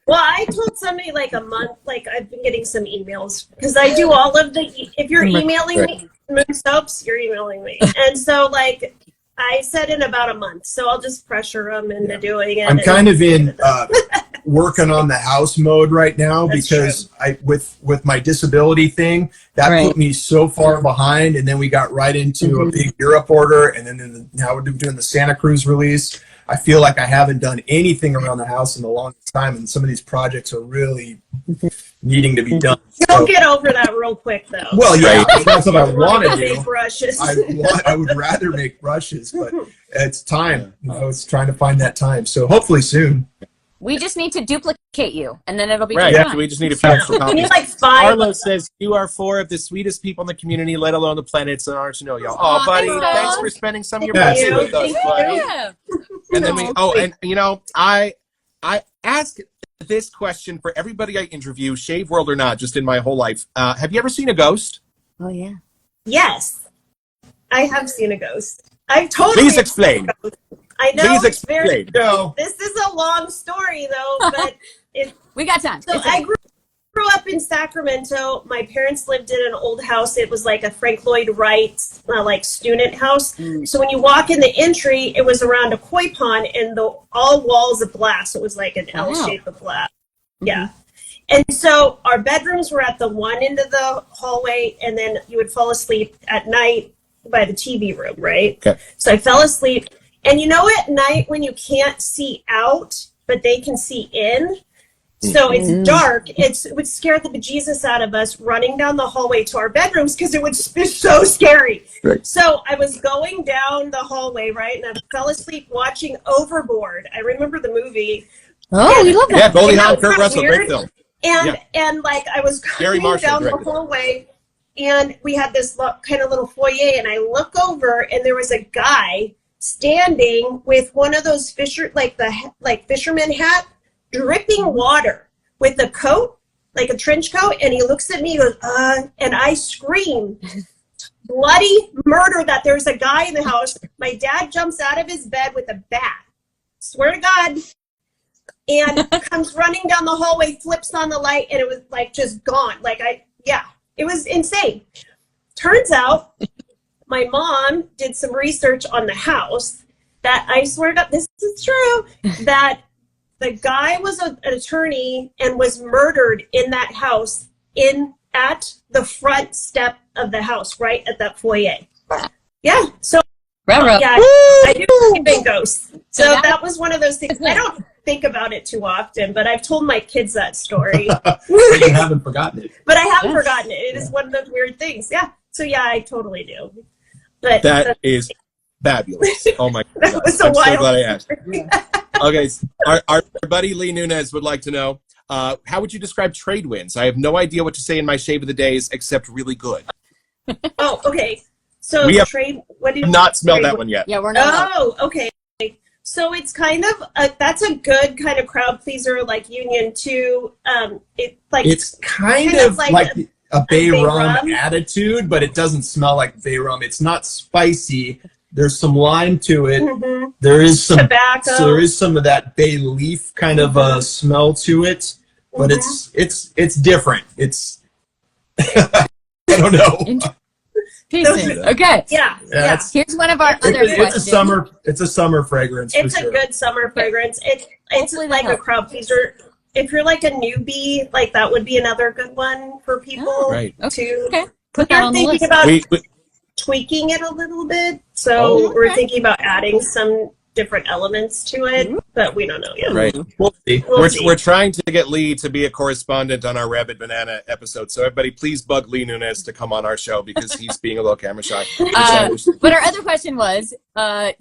Well, I told somebody like a month. Like I've been getting some emails because I do all of the. If you're emailing me moon soaps, you're emailing me, and so like I said in about a month. So I'll just pressure them into doing it. I'm kind of in working on the house mode right now That's because with my disability thing, that Right. put me so far behind, and then we got right into a big Europe order, and then now we're doing the Santa Cruz release. I feel like I haven't done anything around the house in a long time, and some of these projects are really needing to be done. You'll So- get over that real quick though. well, yeah, Right. that's what I want to Big do. brushes. I would rather make brushes, but it's time. It's trying to find that time. So hopefully soon. We just need to duplicate you, and then it'll be Right. just Yeah, fine. we just need a few extra You need copies. like 5. Carlos says, you are 4 of the sweetest people in the community, let alone the planet, so ours to know y'all. Oh, Aw, buddy, thanks, thanks Carlos. for spending some of your Thank birthday you. with us, Thank buddy. Yeah. And then I ask this question for everybody I interview, shave world or not, just in my whole life. Have you ever seen a ghost? Oh, yeah. Yes, I have seen a ghost. I've totally. Please explain. I know. Please it's very- explain. No. This is a long story though, but We got time. so It's I okay. grew up in Sacramento. My parents lived in an old house. It was like a Frank Lloyd Wright like student house. So when you walk in the entry, it was around a koi pond and all walls of glass. It was like an L Wow. shape of glass. Yeah. And so our bedrooms were at the one end of the hallway, and then you would fall asleep at night by the TV room, right? Okay. So I fell asleep. And you know at night when you can't see out, but they can see in? So it's dark. It would scare the bejesus out of us running down the hallway to our bedrooms because it would be so scary. Right. So I was going down the hallway, right? And I fell asleep watching Overboard. I remember the movie. Oh, we love that. Yeah, Goldie Isn't Hawn, that Kurt Russell, weird? great film. And like I was Gary going Marshall down the directed it. hallway, and we had this kind of little foyer, and I look over, and there was a guy standing with one of those fisherman hat, dripping water with a coat, like a trench coat, and he looks at me, he goes, and I scream, bloody murder that there's a guy in the house. My dad jumps out of his bed with a bat. Swear to God. and comes running down the hallway, flips on the light, and it was like just gone. It was insane. Turns out my mom did some research on the house that, I swear to God, this is true, that the guy was an attorney and was murdered in that house at the front step of the house, right at that foyer. Yeah. So yeah, I do believe in ghosts. So that was one of those things. I don't think about it too often, but I've told my kids that story. You haven't forgotten it. But I haven't forgotten it. It is one of those weird things. Yeah. So yeah, I totally do. But that is fabulous. Oh my God. That was I'm so wild glad I asked. Okay, so our buddy Lee Nunez would like to know, how would you describe trade wins? I have no idea what to say in my shave of the days except really good. Oh, okay. So we have what did not smelled that one yet. Yeah, we're not. Oh, okay. So it's kind of that's a good kind of crowd pleaser, like Union 2. It's kind of like a bay rum attitude, but it doesn't smell like bay rum. It's not spicy. There's some lime to it. Mm-hmm. There is some tobacco. So there is some of that bay leaf kind of smell to it, but it's different. It's I don't know. Okay. Yeah. Here's one of our other questions. It's a summer fragrance. It's for sure. a good summer fragrance. It's like a crowd pleaser. If you're like a newbie, like that would be another good one for people to put that on the list. About tweaking it a little bit. So we're thinking about adding some different elements to it, but we don't know yet. Right. We'll see. We're trying to get Lee to be a correspondent on our Rabbit Banana episode. So everybody, please bug Lee Nunez to come on our show because he's being a little camera shy. But our other question was,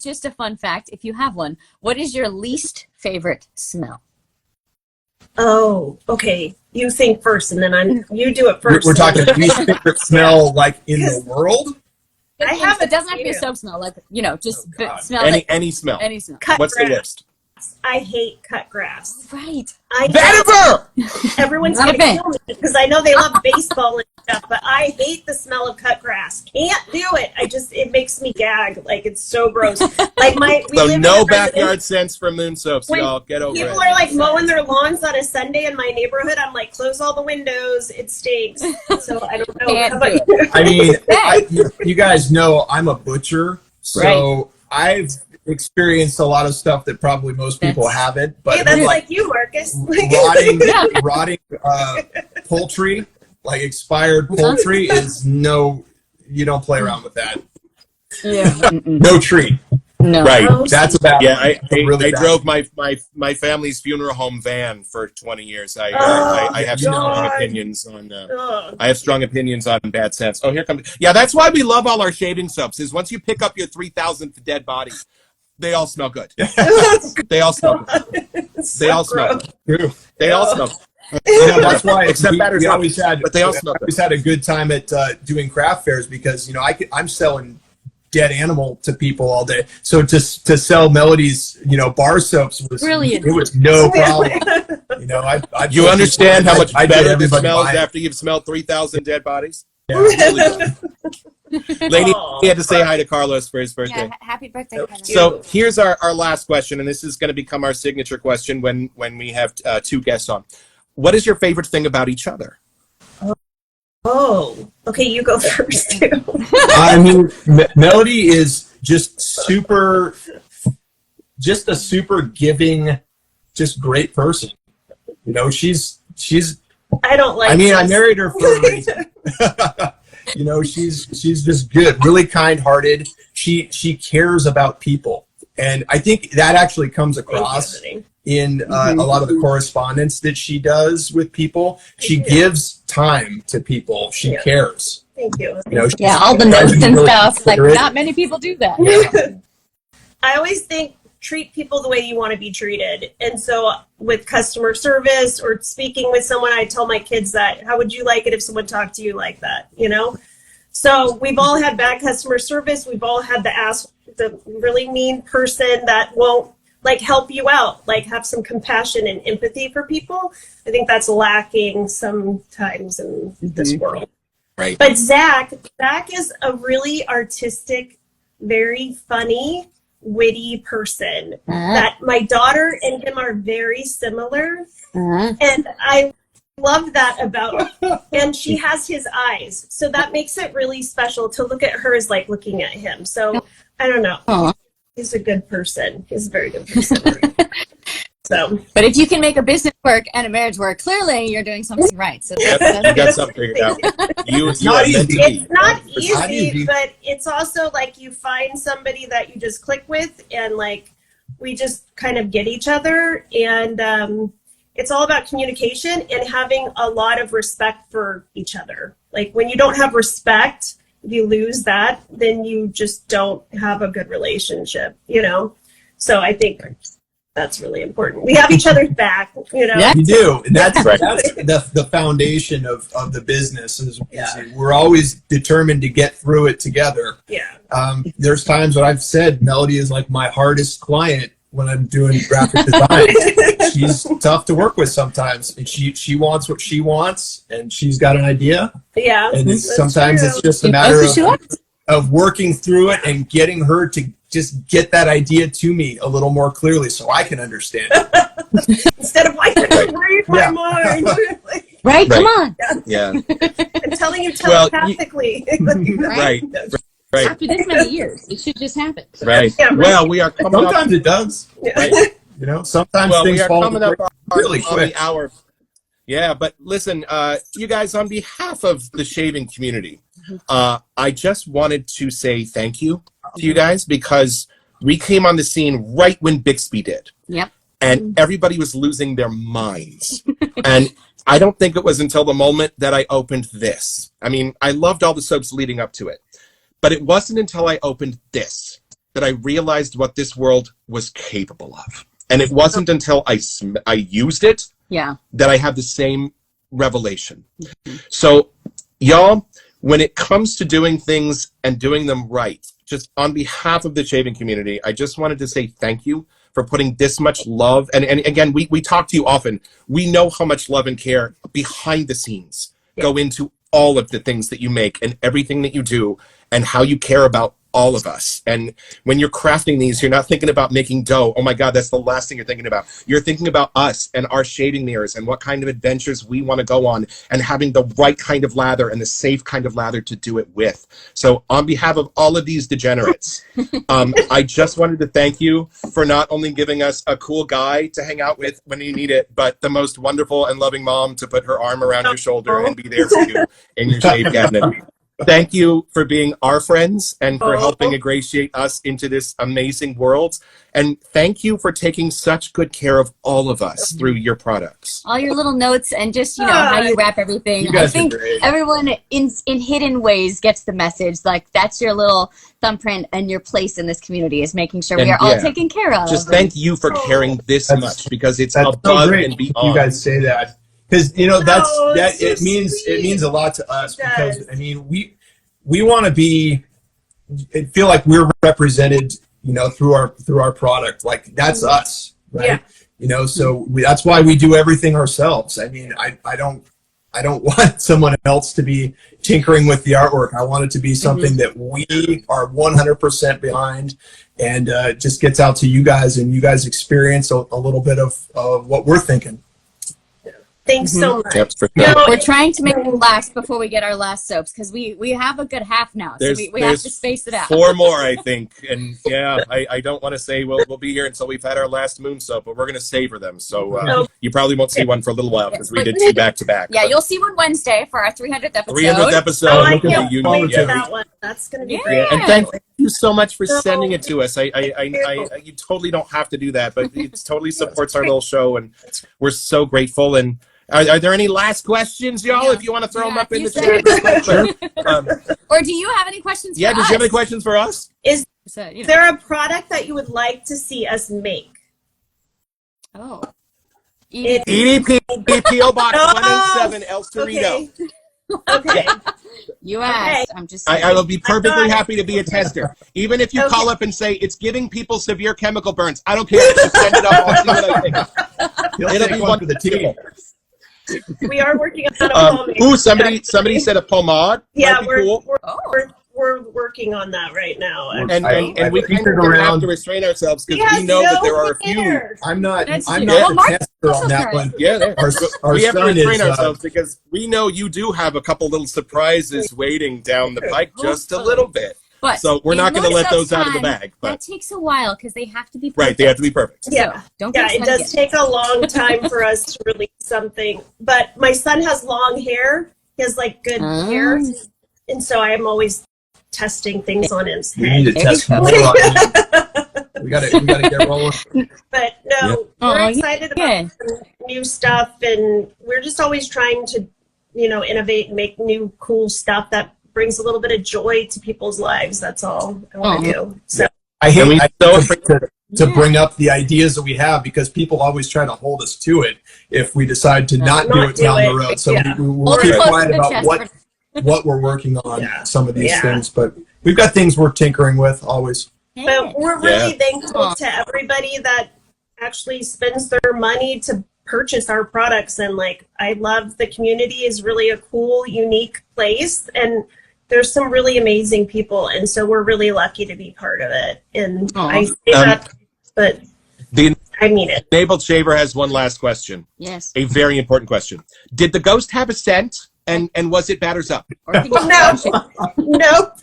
just a fun fact, if you have one, what is your least favorite smell? Oh, okay. You think first, and then you do it first. We're talking least favorite smell like in the world. It doesn't have to be a soap smell, like just smell any smell. Any smell. What's the list? I hate cut grass. Right. Everyone's gonna kill me because I know they love baseball and stuff, but I hate the smell of cut grass. Can't do it. It makes me gag. Like it's so gross. Like no backyard scents from Moon Soaps, y'all. Get over it. People are like mowing their lawns on a Sunday in my neighborhood. I'm like, close all the windows. It stinks. So I don't know. I mean, you guys know I'm a butcher, so I've experienced a lot of stuff that probably most people haven't. But that's like you, Marcus. rotting poultry, like expired poultry, is you don't play around with that. Yeah. No treat. No. Right. That's about I drove my family's funeral home van for 20 years. I have strong opinions on I have strong opinions on bad scents. Oh, here comes. Yeah, that's why we love all our shaving soaps. Is once you pick up your 3,000th dead body, they all smell good. They all smell good. They all smell good. They all smell good. That's why we always had a good time at doing craft fairs because I'm selling dead animal to people all day. So to sell Melody's bar soaps was brilliant. It was no problem. You understand how much better it smells after you've smelled 3,000 dead bodies? Yeah, really Lady, he had to say hi to Carlos for his birthday. Yeah, happy birthday, Carlos. So here's our last question, and this is going to become our signature question when we have two guests on. What is your favorite thing about each other? Oh, okay, you go first too. I mean, Melody is just a super giving, just great person. She's. I don't like. I mean, I married her for a reason. She's just good, really kind-hearted. She cares about people, and I think that actually comes across in a lot of the correspondence that she does with people. She gives time to people. She cares. Thank you. All the notes and stuff. Like not many people do that. Yeah. I always think treat people the way you want to be treated. And so with customer service or speaking with someone, I tell my kids that, how would you like it if someone talked to you like that? So we've all had bad customer service. We've all had the really mean person that won't help you out, have some compassion and empathy for people. I think that's lacking sometimes in this world. Right. But Zach is a really artistic, very funny, witty person. That my daughter and him are very similar. And I love that about her. And she has his eyes. So that makes it really special to look at her as like looking at him. So I don't know. He's a good person. He's a very good person. So, but if you can make a business work and a marriage work, clearly you're doing something right. So you got something figured out. It's not easy, but it's also like you find somebody that you just click with, and like we just kind of get each other, and it's all about communication and having a lot of respect for each other. Like when you don't have respect, if you lose that, then you just don't have a good relationship, you know? So I think that's really important. We have each other's back, you know? Yeah, you do. And that's the foundation of the business is we're always determined to get through it together. Yeah. There's times when I've said Melody is like my hardest client when I'm doing graphic design. She's tough to work with sometimes, and she wants what she wants, and she's got an idea. Yeah. And sometimes it's just a matter of working through it and getting her to just get that idea to me a little more clearly so I can understand it. Instead of like, read my mind. Right, come on. Yeah. I'm telling you telepathically. Right. After this many years, it should just happen. Right. Yeah, right. Well, we are coming up. Sometimes it does. Right. You know, sometimes Well, things we are fall coming up really on quick. the hour. Yeah, but listen, you guys, on behalf of the shaving community, I just wanted to say thank you to you guys, because we came on the scene right when Bixby did. Yep. And everybody was losing their minds. And I don't think it was until the moment that I opened this. I mean, I loved all the soaps leading up to it. But it wasn't until I opened this that I realized what this world was capable of. And it wasn't until I used it that I had the same revelation. So, y'all, when it comes to doing things and doing them right, just on behalf of the shaving community, I just wanted to say thank you for putting this much love. And again, we talk to you often. We know how much love and care behind the scenes go into all of the things that you make and everything that you do, and how you care about all of us. And when you're crafting these, you're not thinking about making dough. Oh my God, that's the last thing you're thinking about. You're thinking about us and our shaving mirrors and what kind of adventures we want to go on, and having the right kind of lather and the safe kind of lather to do it with. So on behalf of all of these degenerates, I just wanted to thank you for not only giving us a cool guy to hang out with when you need it, but the most wonderful and loving mom to put her arm around your shoulder and be there for you in your shave cabinet. Thank you for being our friends and for helping ingratiate us into this amazing world. And thank you for taking such good care of all of us through your products. All your little notes and just, you know, how you wrap everything. You guys I think are great. everyone in hidden ways gets the message. Like, that's your little thumbprint, and your place in this community is making sure we are all taken care of. Just thank you for caring this much, because it's above so great and beyond. you guys say that. Because, you know, it means a lot to us, because, I mean, we want to feel like we're represented, you know, through our product. Like, that's us, right? Yeah. You know, so that's why we do everything ourselves. I mean, I don't want someone else to be tinkering with the artwork. I want it to be something that we are 100% behind, and just gets out to you guys, and you guys experience a little bit of what we're thinking. Thanks so much. Yep, for No, sure. We're trying to make it last before we get our last soaps, because we have a good half now, so we have to space it out. 4 more, I think. And yeah, I don't want to say we'll be here until we've had our last moon soap, but we're going to savor them. So you probably won't see one for a little while, because we did 2 back-to-back. Yeah, you'll see one Wednesday for our 300th episode. 300th episode. Oh, I Look at can't the wait union. for that one. That's going to be great. And thank you so much for sending it to us. You totally don't have to do that, but it totally supports our little show, and we're so grateful. And are there any last questions, y'all? Yeah. If you want to throw them up in the said chat. Or do you have any questions for Yeah, us? did you have any questions for us? Is So, you know. there a product that you would like to see us make? Oh. EDP, P.O. Box Oh, 187, El Cerrito. Okay. You asked. I'm just I will be perfectly it. happy to be a tester. Even if you Okay. call up and say it's giving people severe chemical burns, I don't care. Just send it up. I'll see what I think. He'll It'll take be one for the team. We are working on a pomade. Somebody said a pomade. Yeah, Might be cool. we're we're working on that right now. And I we kind of have to restrain ourselves because we know that there are a few. I'm not That's I'm true. not Well, the Mark tester on that also one. Yeah, Our we have to son restrain is ourselves because we know you do have a couple little surprises waiting down the pike, just a little bit. But So we're not going to let those out of the bag. That But takes a while because they have to be perfect. right, they have to be perfect. Yeah. So, don't Yeah, get it does take a long time for us to release something. But my son has long hair. He has like good hair. And so I'm always testing things on his We head. need to test more on him. We gotta get rolling. But no, we're Oh, excited yeah. about some new stuff, and we're just always trying to, innovate and make new cool stuff that brings a little bit of joy to people's lives. That's all I want to do. So I hate so to bring up the ideas that we have because people always try to hold us to it if we decide to not do it down the road. So we'll keep quiet about what we're working on, some of these things. But we've got things we're tinkering with always. But we're really thankful to everybody that actually spends their money to purchase our products. And I love the community is really a cool, unique place. And there's some really amazing people. And so we're really lucky to be part of it. And I say that, but I mean it. Enabled Shaver has one last question. Yes. A very important question. Did the ghost have a scent? And was it batters up? Nope.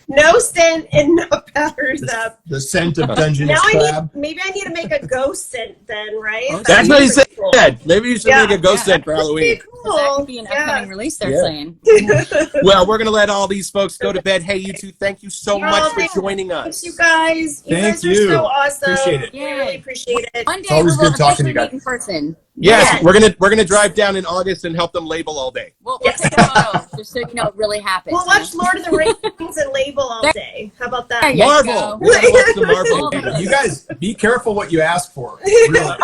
No scent and no powders up. The scent of Dungeness Now crab. maybe I need to make a ghost scent then, right? That's what he said. Cool. Maybe you should make a ghost scent for Halloween. Cool. That could be an upcoming release, they're saying. Well, we're going to let all these folks go to bed. Hey, you two, thank you so much for joining us. Thanks, you guys. You Thank guys are so awesome. Appreciate it. We really appreciate it. One day always we'll good talking to you officially guys. meet in person. Yes, we're gonna drive down in August and help them label all day. We'll take a photo just so you know it really happened. We'll watch Lord of the Rings and label all day. How about that? There you Marvel. go. We're gonna watch the Marvel. You guys, be careful what you ask for. Really.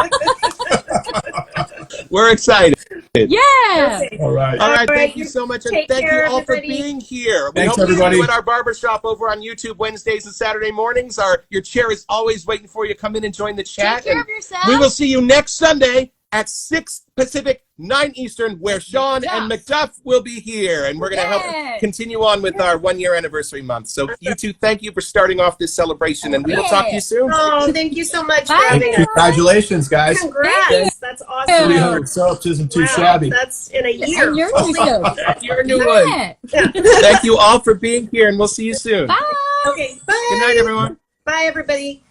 We're excited. Yeah. All right. All right, thank you so much, and Take thank care, you all for everybody. being here. We Thanks, hope to see everybody. you at our barbershop over on YouTube Wednesdays and Saturday mornings. Your chair is always waiting for you. Come in and join the chat. Take care and of yourself. we will see you next Sunday at 6 Pacific, 9 Eastern, where Sean and McDuff will be here. And we're going to help continue on with our 1-year anniversary month. So you two, thank you for starting off this celebration, and we will talk to you soon. Oh, thank you so much for Bye. having us. Congratulations, guys. Congrats. That's awesome. 300 soaps isn't too Wow, shabby. That's in a year. And you're new soap. You're a new one. Yeah. Thank you all for being here, and we'll see you soon. Bye. Okay, bye. Good night, everyone. Bye, everybody.